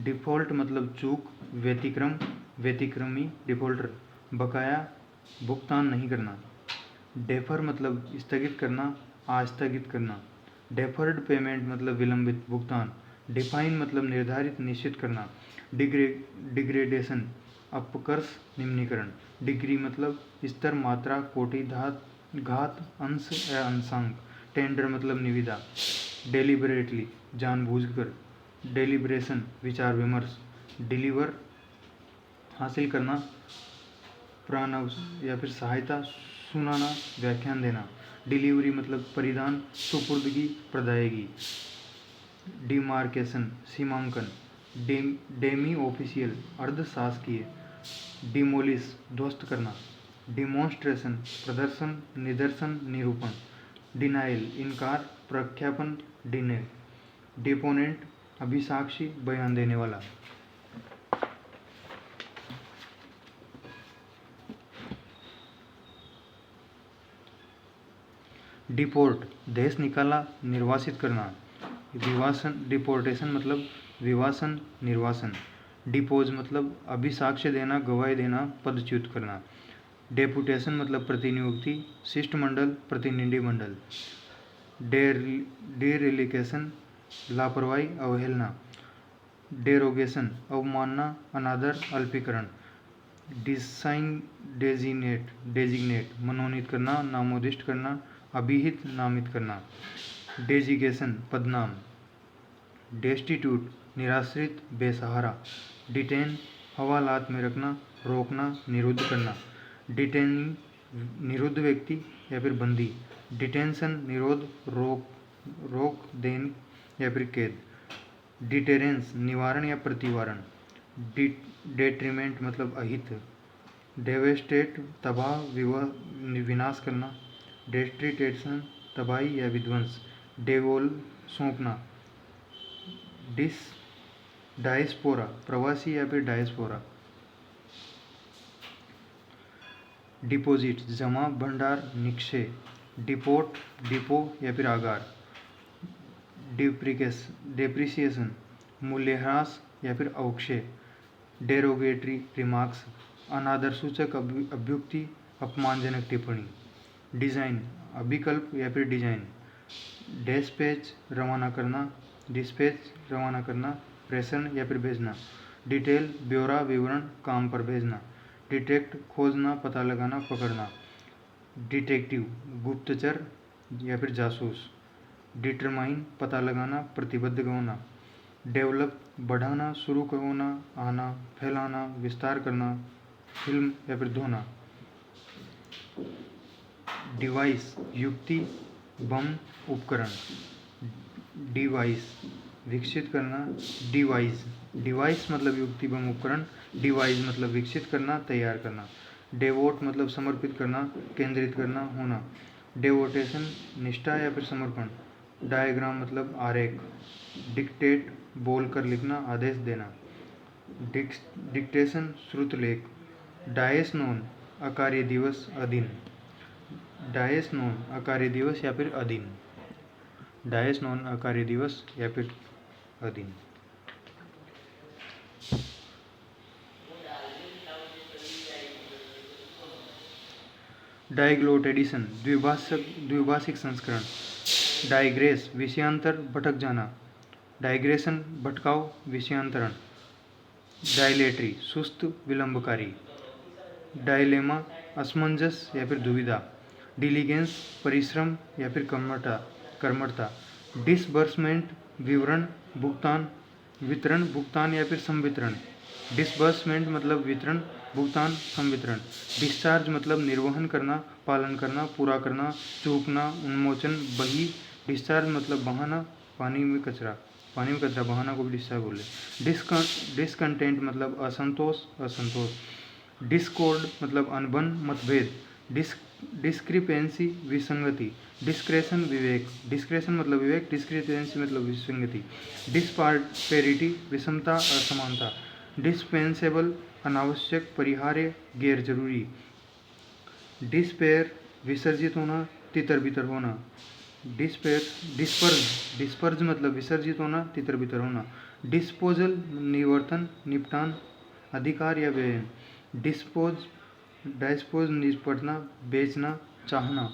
डिफॉल्ट मतलब चूक, व्यतिक्रम, व्यतिक्रमी, डिफॉल्टर। बकाया, भुगतान नहीं करना। डेफर मतलब स्थगित करना, आस्थगित करना। डेफर्ड पेमेंट मतलब विलंबित भुगतान। डिफाइन मतलब निर्धारित, निश्चित करना। डिग्रेडेशन अपकर्ष, निम्नीकरण। डिग्री मतलब स्तर, मात्रा, कोटि, घात, अंश या अंशांक। टेंडर मतलब निविदा। डेलिबरेटली जानबूझकर। डेलिब्रेशन विचार विमर्श। डिलीवर हासिल करना, प्राण या फिर सहायता, सुनाना, व्याख्यान देना। डिलीवरी मतलब परिधान, सुपुर्दगी, प्रदायगी। डिमार्केशन सीमांकन। डेमी ऑफिशियल अर्ध शासकीय। डिमोलिश ध्वस्त करना। डिमॉन्स्ट्रेशन प्रदर्शन, निदर्शन, निरूपण। डिनाइल इनकार, प्रख्यापन, डिने। डिपोनेंट अभिसाक्षी, बयान देने वाला। डिपोर्ट देश निकाला, निर्वासित करना। विवासन डिपोर्टेशन मतलब विवासन, निर्वासन। डिपोज मतलब अभिसाक्ष्य देना, गवाही देना, पदच्युत करना। डेपुटेशन मतलब प्रतिनियुक्ति, शिष्टमंडल, प्रतिनिधिमंडल। डेरिलिकेशन लापरवाही, अवहेलना। डेरोगेशन अवमानना, अनादर, अल्पीकरण। डिसाइन डेजिग्नेट मनोनीत करना, नामोदिष्ट करना, अभिहित, नामित करना। डेजिगेशन पदनाम। डेस्टिट्यूट निराश्रित, बेसहारा। डिटेन हवालात में रखना, रोकना, निरुद्ध करना। डिटेनी निरुद्ध व्यक्ति या फिर बंदी। डिटेंशन निरोध, रोक देन या फिर कैद। डिटेरेंस निवारण या प्रतिवारण। डेट्रीमेंट मतलब अहित। डेवेस्टेट तबाह, विनाश करना। डेस्ट्रीटेशन तबाही या विध्वंस। डेवोल सौंपना। डायस्पोरा प्रवासी या फिर डायस्पोरा। डिपॉजिट जमा, भंडार, निक्षय। डिपोट डिपो या फिर आगार। डेप्रिसिएशन मूल्यह्रास या फिर अवक्षय। डेरोगेटरी रिमार्क्स अनादर सूचक अभ्युक्ति, अपमानजनक टिप्पणी। डिजाइन अभिकल्प या फिर डिजाइन। डिस्पैच रवाना करना, डिस्पैच रवाना करना, प्रेषण या फिर भेजना। डिटेल ब्यौरा, विवरण, काम पर भेजना। डिटेक्ट खोजना, पता लगाना, पकड़ना। डिटेक्टिव गुप्तचर या फिर जासूस। डिटरमाइन पता लगाना, प्रतिबद्ध होना। डेवलप बढ़ाना, शुरू होना, आना, फैलाना, विस्तार करना, फिल्म या फिर धोना। डिवाइस युक्ति, बम, उपकरण। डिवाइस विकसित करना, डिवाइस डिवाइस मतलब युक्ति, बम, उपकरण। डिवाइस मतलब विकसित करना, तैयार करना। डेवोट मतलब समर्पित करना, केंद्रित करना, होना। डेवोटेशन निष्ठा या फिर समर्पण। डायग्राम मतलब आरेख। डिक्टेट बोलकर लिखना, आदेश देना। डिक्टेशन श्रुतलेख। डायस नॉन अकार्य दिवस, अधीन। डायस नॉन अकार्य दिवस या फिर अधीन। डायस नॉन अकार्य दिवस या फिर अधीन। डाइग्लोट एडिशन द्विभाषिक संस्करण। डाइग्रेस विषयांतर, भटक जाना। डाइग्रेशन भटकाव, विषयांतरण। डायलेटरी सुस्त, विलंबकारी। डायलेमा असमंजस या फिर दुविधा। डिलीगेंस परिश्रम या फिर कर्मठता। डिसबर्समेंट विवरण, भुगतान, वितरण, भुगतान या फिर संवितरण। डिसबर्समेंट मतलब वितरण, भुगतान, संवितरण। डिस्चार्ज मतलब निर्वहन करना, पालन करना, पूरा करना, चूकना, उन्मोचन, बही। डिस्चार्ज मतलब बहाना, पानी में कचरा बहाना को भी डिस्चार्ज बोले। डिसकंटेंट मतलब असंतोष, डिस्कॉर्ड मतलब अनबन, मतभेद। डिस्क्रिपेंसी विसंगति। डिस्क्रेशन विवेक, डिस्क्रेशन मतलब विवेक, डिस्क्रिपेंसी मतलब विसंगति। डिस्पारिटी विषमता, असमानता। डिस्पेंसेबल अनावश्यक, परिहार्य, गैर जरूरी। डिस्पेयर विसर्जित होना, तितर बितर होना। डिस्पेयर डिस्पर्ज मतलब विसर्जित होना, तितर बितर होना। डिस्पोजल निवर्तन, निपटान, अधिकार या व्यय। डिस्पोज निपटना, बेचना, चाहना।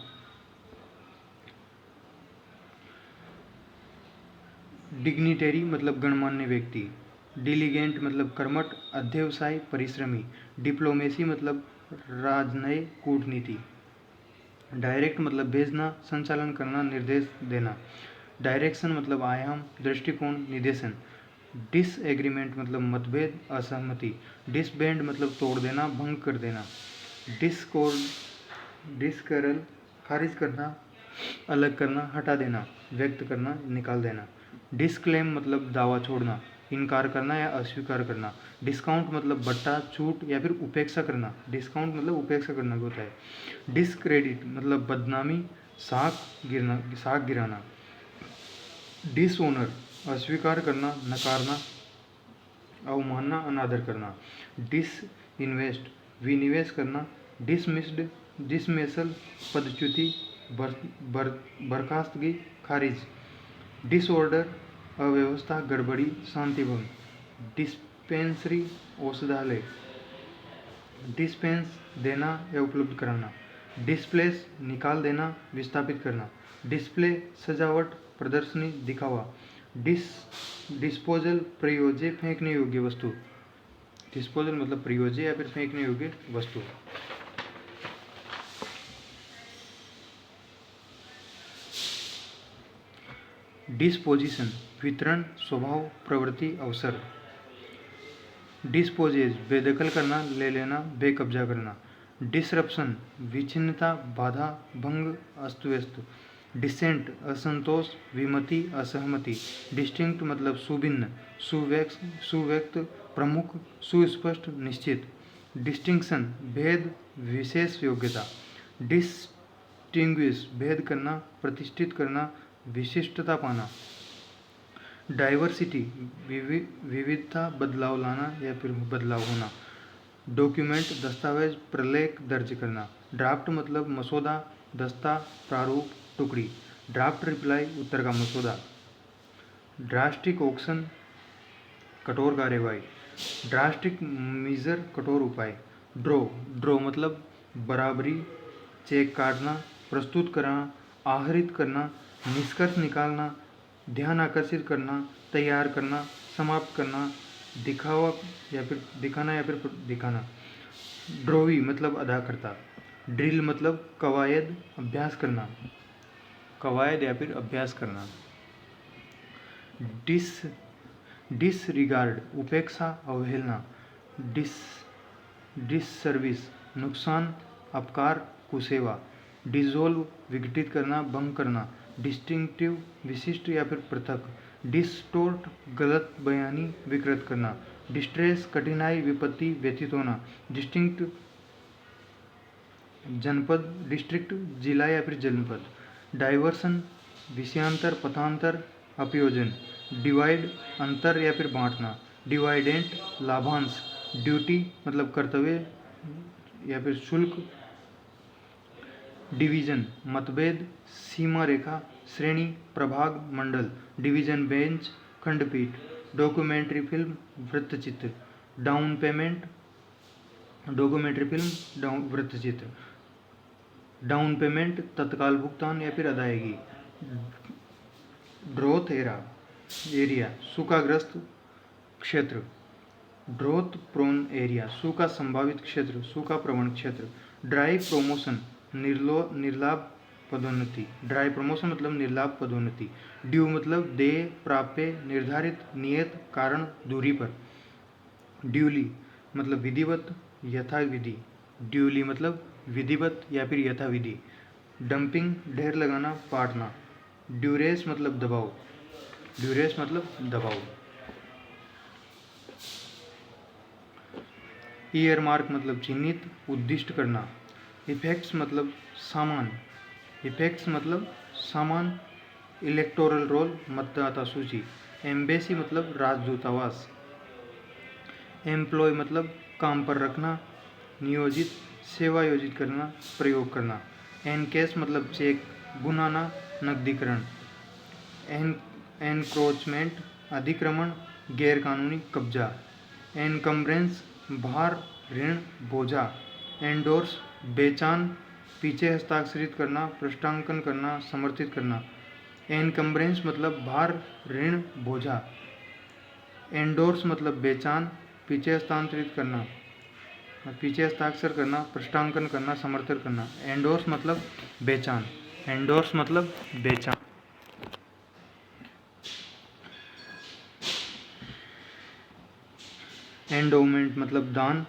डिग्निटरी मतलब गणमान्य व्यक्ति। डिलीगेंट मतलब कर्मठ, अध्यवसायी, परिश्रमी। डिप्लोमेसी मतलब राजनय, कूटनीति। डायरेक्ट मतलब भेजना, संचालन करना, निर्देश देना। डायरेक्शन मतलब आयाम, दृष्टिकोण, निर्देशन। डिसएग्रीमेंट मतलब मतभेद, असहमति। डिसबैंड मतलब तोड़ देना, भंग कर देना। डिस्करल खारिज करना, अलग करना, हटा देना, व्यक्त करना, निकाल देना। डिस्क्लेम मतलब दावा छोड़ना, इनकार करना या अस्वीकार करना। डिस्काउंट मतलब बट्टा, छूट या फिर उपेक्षा करना। डिस्काउंट मतलब उपेक्षा करना भी होता है। डिसक्रेडिट मतलब बदनामी, साख गिराना। डिसओनर अस्वीकार करना, नकारना, अवमानना, अनादर करना। डिसइन्वेस्ट विनिवेश करना। डिसमिस्ड डिसमेसल पदच्युति, बर्खास्तगी, खारिज। डिसऑर्डर अव्यवस्था, गड़बड़ी, शांति भंग। डिस्पेंसरी औषधालय। डिस्पेंस देना या उपलब्ध कराना। डिस्प्लेस निकाल देना, विस्थापित करना। डिस्प्ले सजावट, प्रदर्शनी, दिखावा। डिस्पोजल प्रयोज्य, फेंकने योग्य वस्तु। डिस्पोजल मतलब प्रयोज्य या फिर फेंकने योग्य वस्तु। डिस्पोजिशन वितरण, स्वभाव, प्रवृत्ति, अवसर। डिस्पोजेज बेदखल करना, ले लेना, बेकब्जा करना। डिसरप्शन विच्छिन्नता, बाधा, भंग, अस्त व्यस्त। डिसेंट असंतोष, विमति, असहमति। डिस्टिंक्ट मतलब सुभिन्न, सुव्यक्त, प्रमुख, सुस्पष्ट, निश्चित। डिस्टिंक्शन भेद, विशेष योग्यता। डिस्टिंग्विश भेद करना, प्रतिष्ठित करना, विशिष्टता पाना। डाइवर्सिटी विविधता, बदलाव लाना या फिर बदलाव होना। डॉक्यूमेंट दस्तावेज, प्रलेख दर्ज करना। ड्राफ्ट मतलब मसौदा, दस्ता, प्रारूप, टुकड़ी। ड्राफ्ट रिप्लाई उत्तर का मसौदा। ड्रास्टिक ऑक्शन कठोर कार्यवाही। ड्रास्टिक मीजर कठोर उपाय। ड्रॉ मतलब बराबरी, चेक काटना, प्रस्तुत करना, आहरित करना, निष्कर्ष निकालना, ध्यान आकर्षित करना, तैयार करना, समाप्त करना, दिखावा या फिर दिखाना या फिर दिखाना। ड्रोवी मतलब अदा करता। ड्रिल मतलब कवायद, अभ्यास करना, कवायद या फिर अभ्यास करना। डिसरिगार्ड उपेक्षा, अवहेलना। डिससर्विस नुकसान, अपकार, कुसेवा। डिसॉल्व विघटित करना, भंग करना। डिस्टिंक्टिव विशिष्ट या फिर पृथक। डिस्टोर्ट गलत बयानी, विकृत करना। डिस्ट्रेस कठिनाई, विपत्ति, व्यथित होना। डिस्टिंक्ट जनपद, डिस्ट्रिक्ट जिला या फिर जनपद। डाइवर्सन विषयांतर, पथांतर, अपयोजन। डिवाइड अंतर या फिर बांटना। डिवाइडेंट लाभांश। ड्यूटी मतलब कर्तव्य या फिर शुल्क। डिवीजन मतभेद, सीमा रेखा, श्रेणी, प्रभाग, मंडल। डिवीजन बेंच, खंडपीठ। डॉक्यूमेंट्री फिल्म, वृत्तचित्र। डाउन पेमेंट डॉक्यूमेंट्री फिल्म, वृत्तचित्र। डाउन पेमेंट तत्काल भुगतान या फिर अदायगी। ड्रोथ एरिया सूखाग्रस्त क्षेत्र। ड्रोथ प्रोन एरिया सूखा संभावित क्षेत्र, सूखा प्रवण क्षेत्र। ड्राई प्रमोशन निर्लाभ पदोन्नति। ड्राई प्रमोशन मतलब निर्लाभ पदोन्नति। ड्यू मतलब देय, प्राप्य, निर्धारित, नियत, कारण, दूरी पर। ड्यूली मतलब विधिवत, यथाविधि। ड्यूली मतलब विधिवत या फिर यथाविधि। डंपिंग ढेर लगाना, पाटना। ड्यूरेस मतलब दबाव। ड्यूरेस मतलब दबाव। ईयर मार्क मतलब चिन्हित, उद्दिष्ट करना। इफेक्ट्स मतलब सामान। इफेक्ट्स मतलब सामान। इलेक्टोरल रोल मतदाता सूची। एम्बेसी मतलब राजदूतावास। एम्प्लॉय मतलब काम पर रखना, नियोजित, सेवा योजित करना, प्रयोग करना। एनकेश मतलब चेक, बुनाना, नकदीकरण। एनक्रोचमेंट अधिक्रमण, गैरकानूनी कब्जा। एनकम्ब्रेंस भार, ऋण, बोझा। एंडोर्स बेचान, पीछे हस्ताक्षरित करना, पृष्ठांकन करना, समर्थित करना। एनकम्ब्रेंस मतलब भार, ऋण, बोझा। एंडोर्स मतलब बेचान, पीछे हस्तांतरित करना, पीछे हस्ताक्षर करना, पृष्ठांकन करना, समर्थन करना। एंडोर्स मतलब बेचान। एंडोर्स मतलब बेचान। एंडोमेंट मतलब दान,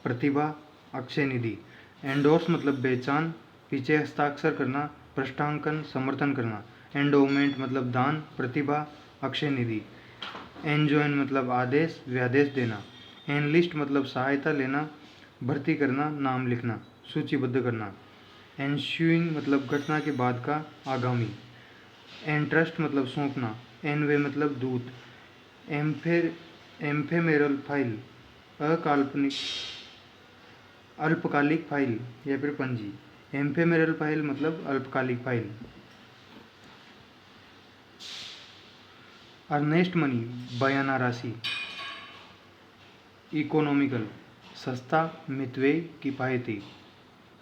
प्रतिभा, अक्षय निधि। एंडोर्स मतलब बेचान, पीछे हस्ताक्षर करना, पृष्ठांकन, समर्थन करना। एंडोमेंट मतलब दान, प्रतिभा, अक्षय निधि। एनजॉइन मतलब आदेश, व्यादेश देना। एनलिस्ट मतलब सहायता लेना, भर्ती करना, नाम लिखना, सूचीबद्ध करना। एनश्यूइंग मतलब घटना के बाद का, आगामी। एंट्रस्ट मतलब सौंपना। एनवे मतलब दूत। एम्फेमेरल फाइल अकाल्पनिक अल्पकालिक फाइल या फिर पंजी। एम्फेमेरल फाइल मतलब अल्पकालिक फाइल। अर्नेस्ट मनी बयाना राशि। इकोनॉमिकल सस्ता, मितव्ययी, किफायती।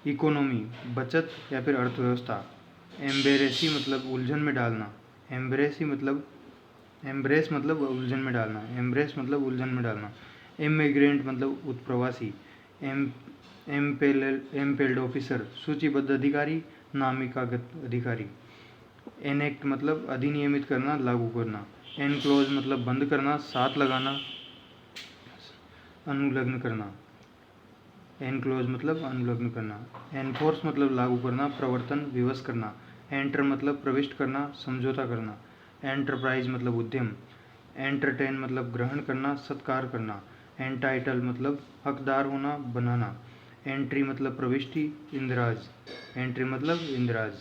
इकोनॉमी बचत या फिर अर्थव्यवस्था। एम्बेरेसी मतलब उलझन में डालना। एम्ब्रेस मतलब उलझन में डालना। एम्ब्रेस मतलब उलझन में डालना। इमिग्रेंट मतलब उत्प्रवासी। एम्पेल्ड ऑफिसर सूचीबद्ध अधिकारी, नामिकागत अधिकारी। एनेक्ट मतलब अधिनियमित करना, लागू करना। एनक्लोज मतलब बंद करना, साथ लगाना, अनुलग्न करना। एनक्लोज मतलब अनुलग्न करना। एनफोर्स मतलब लागू करना, प्रवर्तन, विवश करना। एंटर मतलब प्रविष्ट करना, समझौता करना। एंटरप्राइज मतलब उद्यम। एंटरटेन मतलब ग्रहण करना, सत्कार करना। एंटाइटल मतलब हकदार होना, बनाना। एंट्री मतलब प्रविष्टि, इंदिराज। एंट्री मतलब इंदिराज।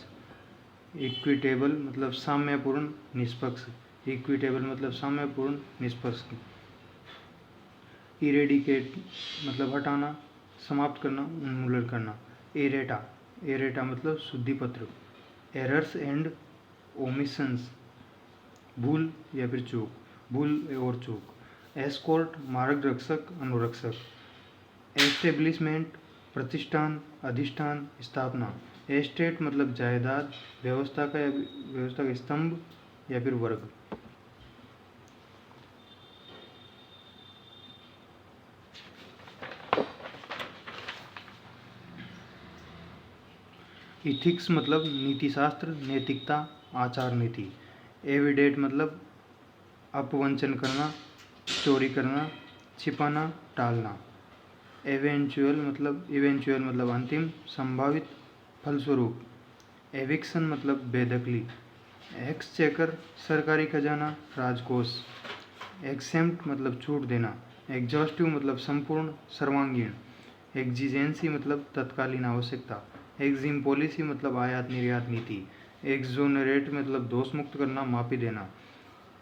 इक्विटेबल मतलब साम्यपूर्ण, निष्पक्ष। इक्विटेबल मतलब साम्यपूर्ण, निष्पक्ष। इरेडिकेट मतलब हटाना, समाप्त करना, उन्मूलन करना। एरेटा मतलब शुद्धि पत्र। एरर्स एंड ओमिशंस भूल या फिर चूक, भूल और चूक। एस्कॉर्ट मार्गदर्शक, अनुरक्षक। एस्टेब्लिशमेंट प्रतिष्ठान, अधिष्ठान, स्थापना। एस्टेट मतलब जायदाद, व्यवस्था का स्तंभ या फिर वर्ग। इथिक्स मतलब नीतिशास्त्र, नैतिकता, आचार नीति। एविडेट मतलब अपवंचन करना, चोरी करना, छिपाना, टालना। इवेंचुअल मतलब अंतिम, संभावित, फलस्वरूप। एविक्शन मतलब बेदखली। एक्सचेकर सरकारी खजाना, राजकोष। एक्सेम्प्ट मतलब छूट देना। एग्जॉस्टिव मतलब संपूर्ण, सर्वांगीण। एक्जिजेंसी मतलब तत्कालीन आवश्यकता। एक्जिम पॉलिसी मतलब आयात निर्यात नीति। एक्सोनरेट मतलब दोष मुक्त करना, माफी देना।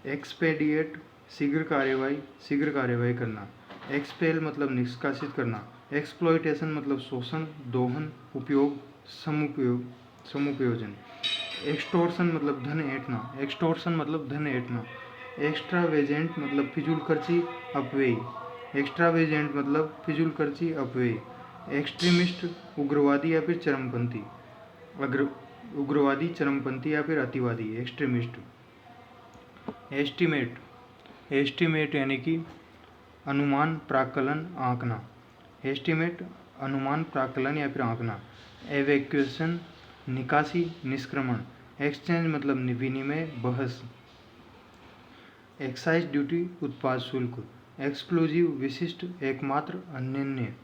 एक्सपेडिएट शीघ्र कार्यवाही करना। एक्सपेल मतलब निष्कासित करना। एक्सप्लॉयटेशन मतलब शोषण, दोहन, उपयोग, समुपयोजन। एक्सटोर्शन मतलब धन ऐंठना। एक्स्ट्रावेजेंट मतलब फिजूल खर्ची, अपव्यय। एक्सट्रीमिस्ट उग्रवादी या फिर चरमपंथी। चरमपंथी या फिर अतिवादी, एक्सट्रीमिस्ट। एस्टिमेट यानी कि अनुमान, प्राक्कलन, आंकना। एस्टिमेट अनुमान, प्राक्कलन या फिर आंकना। एवैक्यूएशन निकासी, निष्क्रमण। एक्सचेंज मतलब विनिमय, बहस। एक्साइज ड्यूटी उत्पाद शुल्क। एक्सक्लूसिव विशिष्ट, एकमात्र, अनन्य।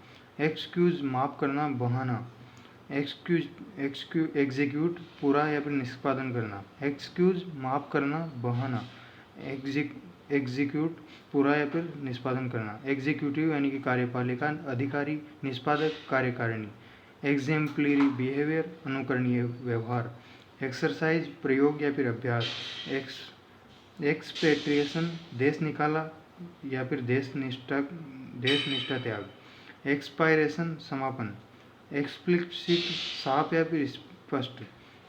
एक्सक्यूज माफ करना, बहाना। एग्जीक्यूट पूरा या फिर निष्पादन करना। एक्सक्यूज माफ करना, बहाना। एग्जीक्यूट पूरा या फिर निष्पादन करना। एग्जीक्यूटिव यानी कि कार्यपालिका अधिकारी, निष्पादक, कार्यकारिणी। एग्जेम्पलरी बिहेवियर अनुकरणीय व्यवहार। एक्सरसाइज प्रयोग या फिर अभ्यास। एक्सपेट्रिएशन देश निकाला, या फिर देश निष्ठा त्याग। एक्सपायरेशन समापन। एक्सप्लिसिट साफ या फिर स्पष्ट।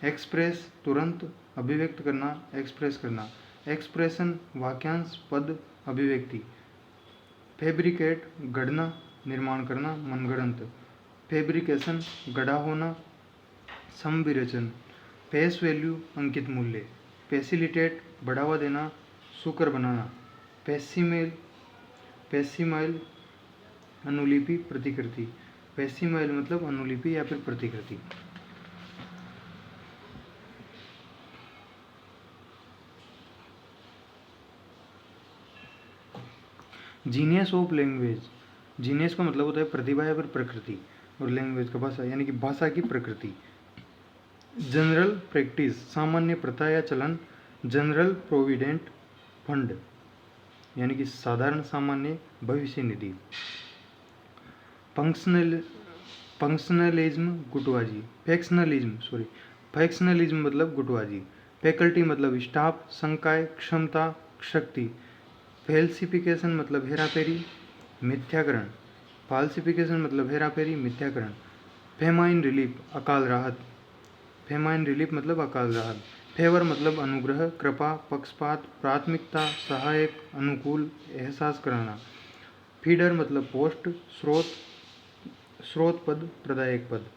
एक्सप्रेस तुरंत, अभिव्यक्त करना, एक्सप्रेस करना। एक्सप्रेशन वाक्यांश, पद, अभिव्यक्ति। फैब्रिकेट गढ़ना, निर्माण करना, मनगढ़ंत। फैब्रिकेशन गढ़ा होना, समविरचन। फेस वैल्यू अंकित मूल्य। फैसिलिटेट बढ़ावा देना, सुकर बनाना। पैसिमाइल अनुलिपि प्रतिकृति। पैसिमाइल मतलब अनुलिपि या फिर प्रतिकृति। Genius of language. जीनियस का मतलब होता है प्रतिभा या फिर प्रकृति, और लैंग्वेज का भाषा, यानी कि भाषा की प्रकृति। जनरल प्रैक्टिस सामान्य प्रथा या चलन। जनरल प्रोविडेंट फंड यानी कि साधारण सामान्य भविष्य निधि। फंक्शनलिज्म गुटवाजी। फैक्शनलिज्म मतलब गुटवाजी। फैकल्टी मतलब स्टाफ, संकाय, क्षमता, शक्ति। फैल्सिफिकेशन मतलब हेराफेरी, मिथ्याकरण। फाल्सिफिकेशन मतलब हेराफेरी, मिथ्याकरण। फेमाइन रिलीफ अकाल राहत। फेमाइन रिलीफ मतलब अकाल राहत। फेवर मतलब अनुग्रह, कृपा, पक्षपात, प्राथमिकता, सहायक, अनुकूल, एहसास कराना। फीडर मतलब पोस्ट, स्रोत पद, प्रदायक पद।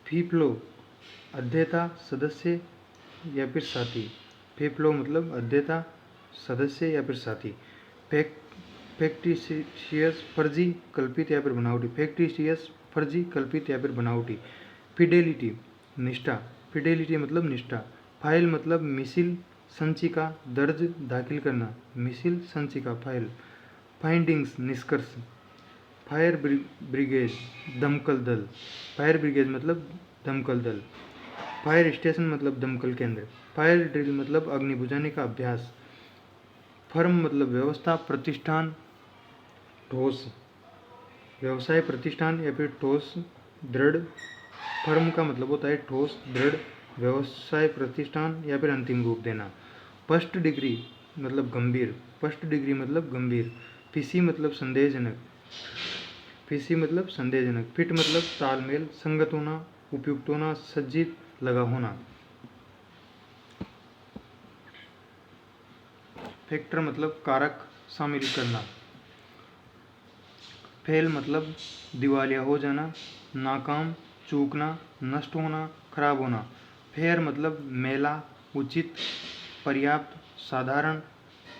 फीफ्लो अध्येता, सदस्य या फिर साथी। फीफ्लो मतलब अध्येता, सदस्य या फिर साथी। फैक्टिशियस फर्जी, कल्पित या फिर बनावटी। फैक्टिशियस फर्जी, कल्पित या फिर बनावटी। फिडेलिटी निष्ठा। फिडेलिटी मतलब निष्ठा। फाइल मतलब मिसिल, संचिका, दर्ज, दाखिल करना। मिसिल, संचिका, फाइल। फाइंडिंग्स निष्कर्ष। फायर ब्रिगेड दमकल दल। फायर ब्रिगेड मतलब दमकल दल। फायर स्टेशन मतलब दमकल केंद्र। फायर ड्रिल मतलब अग्नि बुझाने का अभ्यास। फर्म मतलब व्यवस्था, प्रतिष्ठान, ठोस। व्यवसाय प्रतिष्ठान या फिर ठोस, दृढ़। फर्म का मतलब होता है ठोस, दृढ़। व्यवसाय प्रतिष्ठान या फिर अंतिम रूप देना। फर्स्ट डिग्री मतलब गंभीर। फर्स्ट डिग्री मतलब गंभीर। फिशी मतलब संदेहजनक। फिशी मतलब संदेहजनक। फिट मतलब तालमेल, संगत होना, उपयुक्त होना, सज्जित, लगा होना। फैक्टर मतलब कारक, शामिल करना। फेल मतलब दिवालिया हो जाना, नाकाम, चूकना, नष्ट होना, खराब होना। फेयर मतलब मेला, उचित, पर्याप्त, साधारण।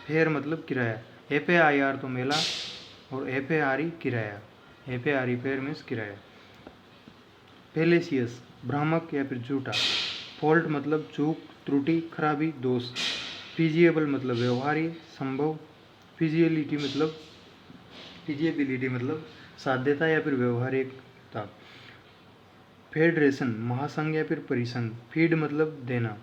फेयर मतलब किराया। FAIR तो मेला और FARE किराया। FARE फेयर मीन्स किराया। फेलेसियस भ्रामक या फिर झूठा। फॉल्ट मतलब चूक, त्रुटि, खराबी, दोष। फिजिएबल मतलब व्यवहार्य, संभव। फिजिएबिलिटी मतलब साध्यता या फिर व्यवहारिकता। फेडरेशन महासंघ या फिर परिसंघ। फीड मतलब देना।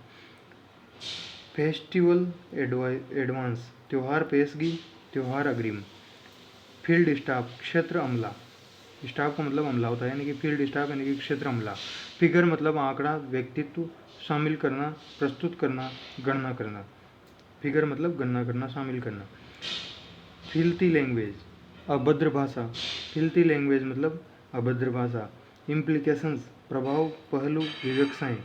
फेस्टिवल एडवांस त्योहार पेशगी, त्योहार अग्रिम। फील्ड स्टाफ क्षेत्र अमला। स्टाफ का मतलब अमला होता है, यानी कि फील्ड स्टाफ यानी कि क्षेत्र अमला। फिगर मतलब आंकड़ा, व्यक्तित्व, शामिल करना, प्रस्तुत करना, गणना करना। फिगर मतलब गणना करना, शामिल करना। फिल्थी लैंग्वेज अभद्र भाषा। फिल्थी लैंग्वेज मतलब अभद्र भाषा। इम्प्लीकेशंस प्रभाव, पहलू, विवक्षाएं।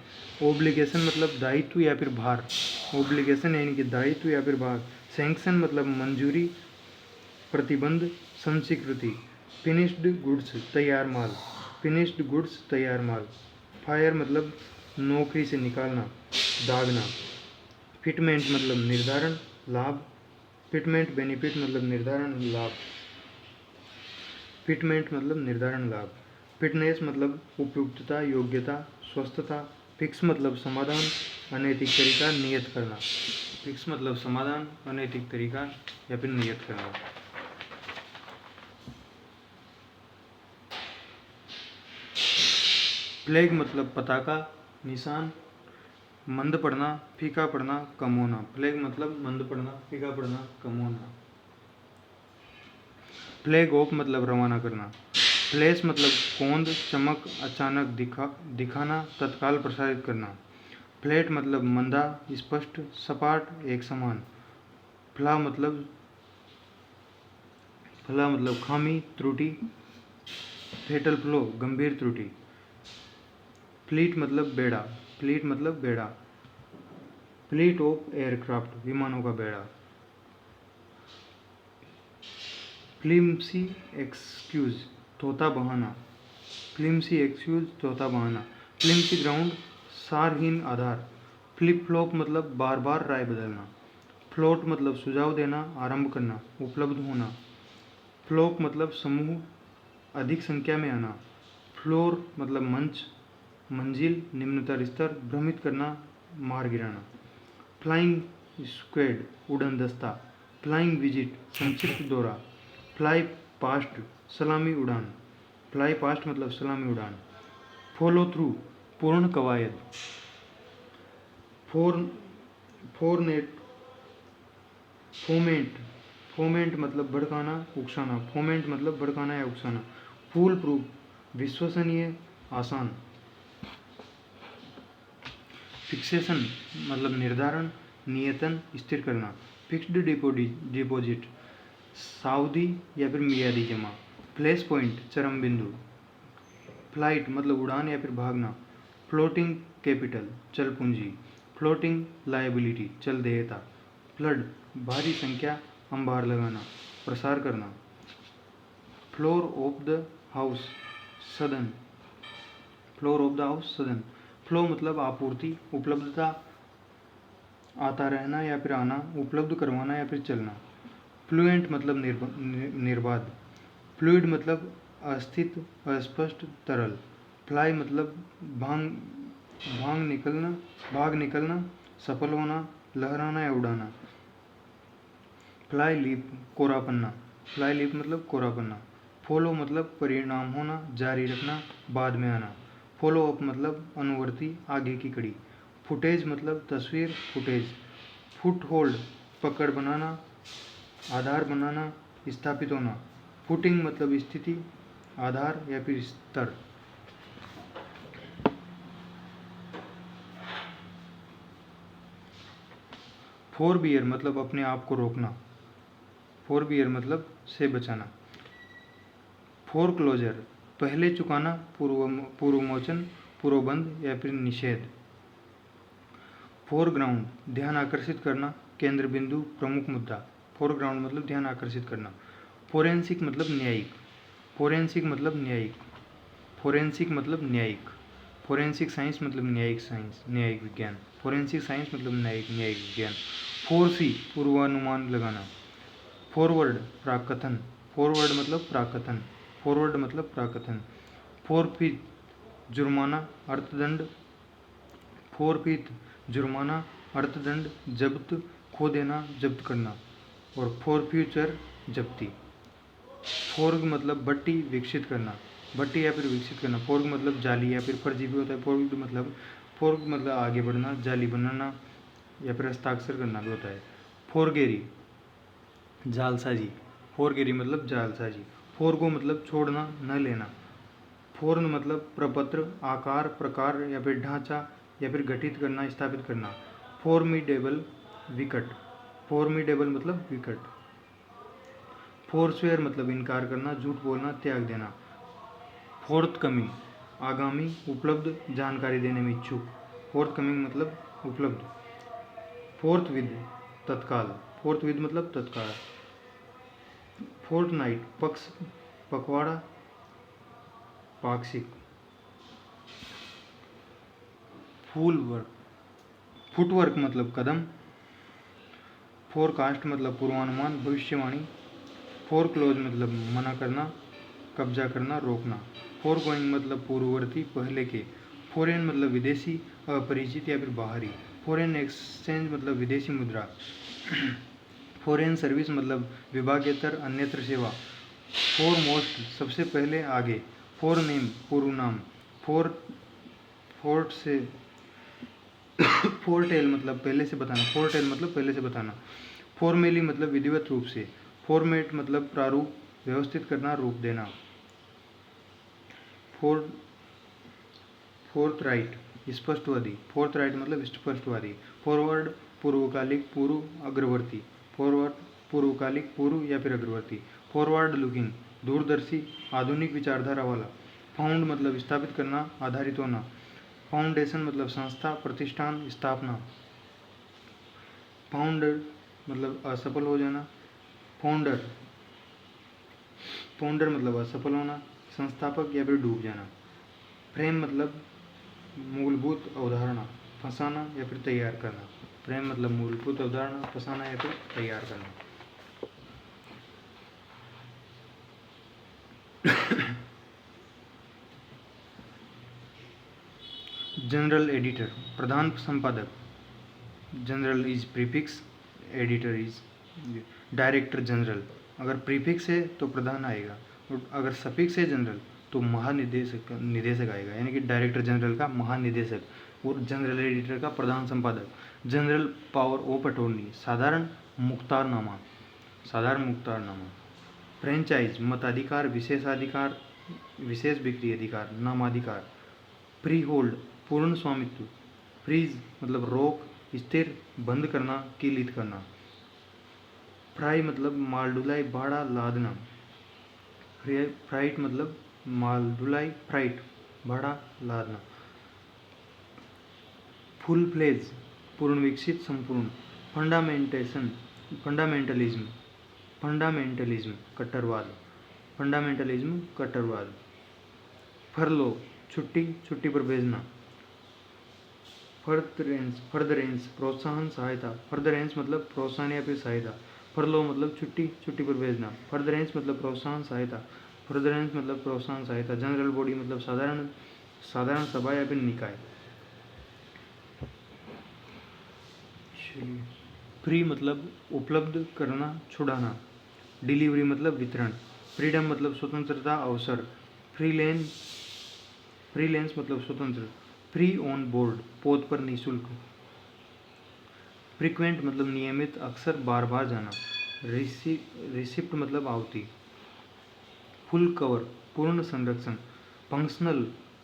ओब्लिगेशन मतलब दायित्व या फिर भार। ओब्लिगेशन यानी कि दायित्व या फिर भार। सैंक्शन मतलब मंजूरी, प्रतिबंध, संस्वीकृति। फिनिश्ड गुड्स तैयार माल। फिनिश्ड गुड्स तैयार माल। फायर मतलब नौकरी से निकालना, दागना। फिटमेंट मतलब निर्धारण, लाभ। फिटमेंट बेनिफिट मतलब निर्धारण, लाभ। फिटमेंट मतलब निर्धारण, लाभ। फिटनेस मतलब उपयुक्तता, योग्यता, स्वस्थता। फिक्स मतलब समाधान, अनैतिक तरीका, नियत करना। फिक्स मतलब समाधान, अनैतिक तरीका या फिर नियत करना। प्लेग मतलब पताका, निशान। मंद पड़ना, फीका पड़ना, कम होना। प्लेग मतलब मंद पड़ना, फीका पड़ना, कम होना। फ्लैग ऑफ मतलब रवाना करना। फ्लैश मतलब कौंद, चमक, अचानक दिखाना, तत्काल प्रसारित करना। फ्लैट मतलब मंदा, स्पष्ट, सपाट, एक समान। फला मतलब खामी, त्रुटि, फेटल फ्लो, गंभीर त्रुटि। फ्लीट मतलब बेड़ा, फ्लीट मतलब बेड़ा, फ्लीट ऑफ एयरक्राफ्ट, विमानों का बेड़ा। फ्लिम्सी एक्सक्यूज, तोता बहाना, फ्लिम्सी एक्सक्यूज, तोता बहाना। फ्लिम्सी ग्राउंड, सारहीन आधार। फ्लिप फ्लॉप मतलब बार बार राय बदलना। फ्लोट मतलब सुझाव देना, आरंभ करना, उपलब्ध होना। फ्लोक मतलब समूह, अधिक संख्या में आना। फ्लोर मतलब मंच, मंजिल, निम्नतर स्तर, भ्रमित करना, मार गिराना। फ्लाइंग स्क्वेड, उड़न दस्ता। फ्लाइंग विजिट, संक्षिप्त दौरा। फ्लाई पास्ट, सलामी उड़ान। फ्लाई पास्ट मतलब सलामी उड़ान। फॉलो थ्रू, पूर्ण कवायद। फोरनेट, फोमेंट, फोमेंट मतलब भड़काना, उकसाना। फोमेंट मतलब भड़काना या उकसाना। फूल प्रूफ, विश्वसनीय, आसान। फिक्सेशन मतलब निर्धारण, नियतन, स्थिर करना। फिक्स्ड डिपॉजिट, सावधि या फिर मियादी जमा। फ्लैश पॉइंट, चरम बिंदु। फ्लाइट मतलब उड़ान या फिर भागना। फ्लोटिंग कैपिटल, चल पूंजी। फ्लोटिंग लायबिलिटी, चल देयता। फ्लड, भारी संख्या, अंबार लगाना, प्रसार करना। फ्लोर ऑफ द हाउस, सदन। फ्लोर ऑफ द हाउस, सदन। फ्लो मतलब आपूर्ति, उपलब्धता, आता रहना या फिर आना, उपलब्ध करवाना या फिर चलना। फ्लुएंट मतलब निर्बाध। फ्लूइड मतलब अस्थित, अस्पष्ट, तरल। फ्लाई मतलब भाग निकलना, सफल होना, लहराना या उड़ाना। फ्लाई लीप, कोरा पन्ना। फ्लाई लीप मतलब कोरा पन्ना। फॉलो मतलब परिणाम होना, जारी रखना, बाद में आना। फॉलो अप मतलब अनुवर्ती, आगे की कड़ी। फुटेज मतलब तस्वीर, फुटेज। फुट होल्ड, पकड़ बनाना, आधार बनाना, स्थापित होना। फुटिंग मतलब स्थिति, आधार या फिर स्तर। फोरबियर मतलब अपने आप को रोकना। फोरबियर मतलब से बचाना। फोरक्लोजर, पहले चुकाना, पूर्वमोचन, पूर्वबंध या फिर निषेध। फोरग्राउंड, ध्यान आकर्षित करना, केंद्र बिंदु, प्रमुख मुद्दा। फोरग्राउंड मतलब ध्यान आकर्षित करना। फोरेंसिक मतलब न्यायिक। फोरेंसिक मतलब न्यायिक। फोरेंसिक मतलब न्यायिक। फोरेंसिक साइंस मतलब न्यायिक साइंस, न्यायिक विज्ञान। फोरेंसिक साइंस मतलब न्यायिक विज्ञान। फोरसी, पूर्वानुमान लगाना। फॉरवर्ड, प्राकथन। फॉरवर्ड मतलब प्राकथन। फॉरवर्ड मतलब प्राकथन। फोरफीट, जुर्माना, अर्थदंड। फोरफीट, जुर्माना, अर्थदंड, जब्त, खो देना, जब्त करना। और फॉर फ्यूचर, जब्ती। फोर्ग मतलब भट्टी, विकसित करना, भट्टी या फिर विकसित करना। फोर्ग मतलब जाली या फिर फर्जी भी होता है। फोर्ग मतलब आगे बढ़ना, जाली बनाना या फिर हस्ताक्षर करना भी होता है। फोरगेरी, जालसाजी। फोरगेरी मतलब जालसाजी। फोरगो मतलब छोड़ना, न लेना। फोर्न मतलब प्रपत्र, आकार, प्रकार या फिर ढांचा या फिर गठित करना, स्थापित करना। फॉर्मिडेबल, विकट। फॉर्मिडेबल मतलब विकट। फोरस्वेयर मतलब इनकार करना, झूठ बोलना, त्याग देना। फोर्थ कमिंग, आगामी, उपलब्ध, जानकारी देने में इच्छुक। फोर्थ कमिंग मतलब उपलब्ध। फोर्थ विद, तत्काल। फोर्थ विद मतलब तत्काल। फोर्थ नाइट, पक्ष, पखवाड़ा, पाक्षिक। फूल वर्क, फुटवर्क मतलब कदम। फोरकास्ट मतलब पूर्वानुमान, भविष्यवाणी। फोरक्लोज मतलब मना करना, कब्जा करना, रोकना। फोरगोइंग मतलब पूर्ववर्ती, पहले के। फॉरेन मतलब विदेशी, अपरिचित या फिर बाहरी। फॉरेन एक्सचेंज मतलब विदेशी मुद्रा। फॉरेन सर्विस मतलब विभागेतर, अन्यत्र सेवा। फोरमोस्ट, सबसे पहले, आगे। फोर नेम, पूर्व नाम। फोर्ट से फोरटेल मतलब पहले से बताना। फोरटेल मतलब पहले से बताना। फॉर्मेली मतलब विधिवत रूप से। फॉर्मेट मतलब प्रारूप, व्यवस्थित करना, रूप देना। फोर्थ राइट, स्पष्टवादी। फोर्थ राइट मतलब स्पष्टवादी। फॉरवर्ड, पूर्वकालिक, पूर्व, अग्रवर्ती। फॉरवर्ड पूर्वकालिक, पूर्व या फिर अग्रवर्ती। फॉरवर्ड लुकिंग दूरदर्शी, आधुनिक विचारधारा वाला। फाउंड मतलब स्थापित करना, आधारित होना। फाउंडेशन मतलब संस्था, प्रतिष्ठान, स्थापना। फाउंडर मतलब असफल हो जाना। फाउंडर फाउंडर मतलब असफल होना, संस्थापक या फिर डूब जाना। फ्रेम मतलब मूलभूत अवधारणा, फंसाना या फिर तैयार करना। फ्रेम मतलब मूलभूत अवधारणा, फंसाना या फिर तैयार करना। जनरल एडिटर प्रधान संपादक। General is prefix, editor is director general. अगर प्रीफिक्स है तो प्रधान आएगा, और अगर सफिक्स है जनरल तो महानिदेशक निदेशक आएगा, यानी कि डायरेक्टर जनरल का महानिदेशक और जनरल एडिटर का प्रधान संपादक। जनरल पावर ऑफ अटॉर्नी साधारण मुख्तारनामा, साधारण मुख्तारनामा। फ्रेंचाइज मताधिकार, विशेषाधिकार, विशेष बिक्री अधिकार, नामाधिकार। फ्री होल्ड पूर्ण स्वामित्व। फ्रीज मतलब रोक, स्थिर, बंद करना, कीलित करना। फ्राई मतलब माल ढुलाई, भाड़ा लादना। फ्राइट मतलब माल ढुलाई, फ्राइट, भाड़ा लादना। फुल फ्लेज पूर्ण विकसित, संपूर्ण। फंडामेंटेशन फंडामेंटलिज्म, फंडामेंटलिज्म कट्टरवाद, फंडामेंटलिज्म कट्टरवाद। फरलो छुट्टी, छुट्टी पर भेजना। फर्दरेंस प्रोत्साहन, सहायता। फर्दरेंस मतलब प्रोत्साहन या फिर सहायता। फरलो मतलब छुट्टी, छुट्टी पर भेजना। फर्दरेंस मतलब प्रोत्साहन, सहायता। फर्दरेंस मतलब प्रोत्साहन, सहायता। जनरल बॉडी मतलब साधारण साधारण सभा या फिर निकाय। फ्री मतलब उपलब्ध करना, छुड़ाना। डिलीवरी मतलब वितरण। फ्रीडम मतलब स्वतंत्रता, अवसर। फ्रीलेंस मतलब स्वतंत्र। फ्री ऑन बोर्ड पोत पर निःशुल्क। फ्रीक्वेंट मतलब नियमित, अक्सर, बार बार जाना। रिसिप्ट मतलब आवती। फुल कवर पूर्ण संरक्षण। फंक्शनल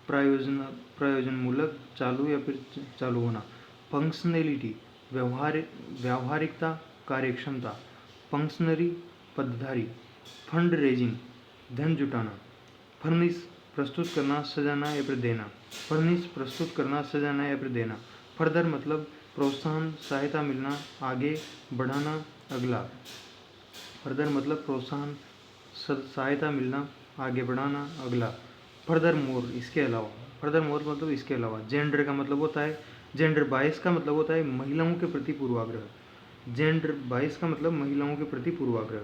प्रयोजनमूलक, चालू या फिर चालू होना। फंक्शनैलिटी व्यावहारिकता, कार्यक्षमता। फंक्शनरी पदधारी। फंड रेजिंग धन जुटाना। फर्निश प्रस्तुत करना, सजाना या फिर देना। फर्निश प्रस्तुत करना, सजाना या फिर देना। फर्दर मतलब प्रोत्साहन, सहायता मिलना, आगे बढ़ाना, अगला। फर्दर मतलब प्रोत्साहन, सहायता मिलना, आगे बढ़ाना, अगला। फर्दर मोर इसके अलावा। फर्दर मोर मतलब इसके अलावा। जेंडर का मतलब होता है, जेंडर बायस का मतलब होता है महिलाओं के प्रति पूर्वाग्रह। जेंडर बायस का मतलब महिलाओं के प्रति पूर्वाग्रह।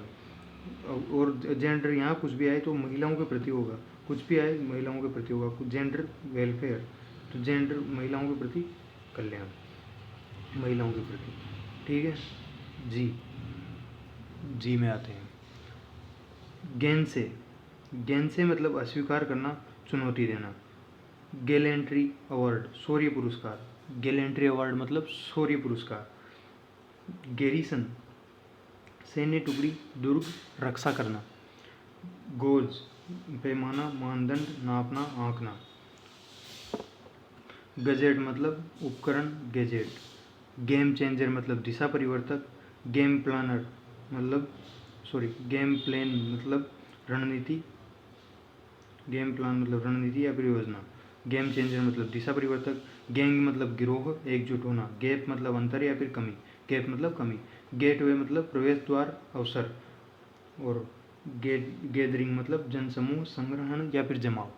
और जेंडर यहाँ कुछ भी आए तो महिलाओं के प्रति होगा, कुछ भी आए महिलाओं के प्रति होगा। जेंडर वेलफेयर तो जेंडर महिलाओं के प्रति कल्याण, महिलाओं के प्रति। ठीक है जी। जी में आते हैं। गेंसे मतलब अस्वीकार करना, चुनौती देना। गैलेंट्री अवार्ड शौर्य पुरस्कार। गैलेंट्री अवार्ड मतलब शौर्य पुरस्कार। गैरीसन सैन्य टुकड़ी, दुर्ग, रक्षा करना। गोज पैमाना, मानदंड, नापना, आंकना। गजेट मतलब उपकरण, गैजेट। गेम चेंजर मतलब दिशा परिवर्तक। गेम प्लानर मतलब गेम प्लान मतलब रणनीति। गेम प्लान मतलब रणनीति या फिर योजना। गेम चेंजर मतलब दिशा परिवर्तक। गैंग मतलब गिरोह, एकजुट होना। गैप मतलब अंतर या फिर कमी। गैप मतलब कमी। गेटवे मतलब प्रवेश द्वार, अवसर। और गैदरिंग मतलब जनसमूह, संग्रहण या फिर जमाव।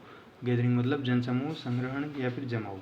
गैदरिंग मतलब जनसमूह, संग्रहण या फिर जमाव।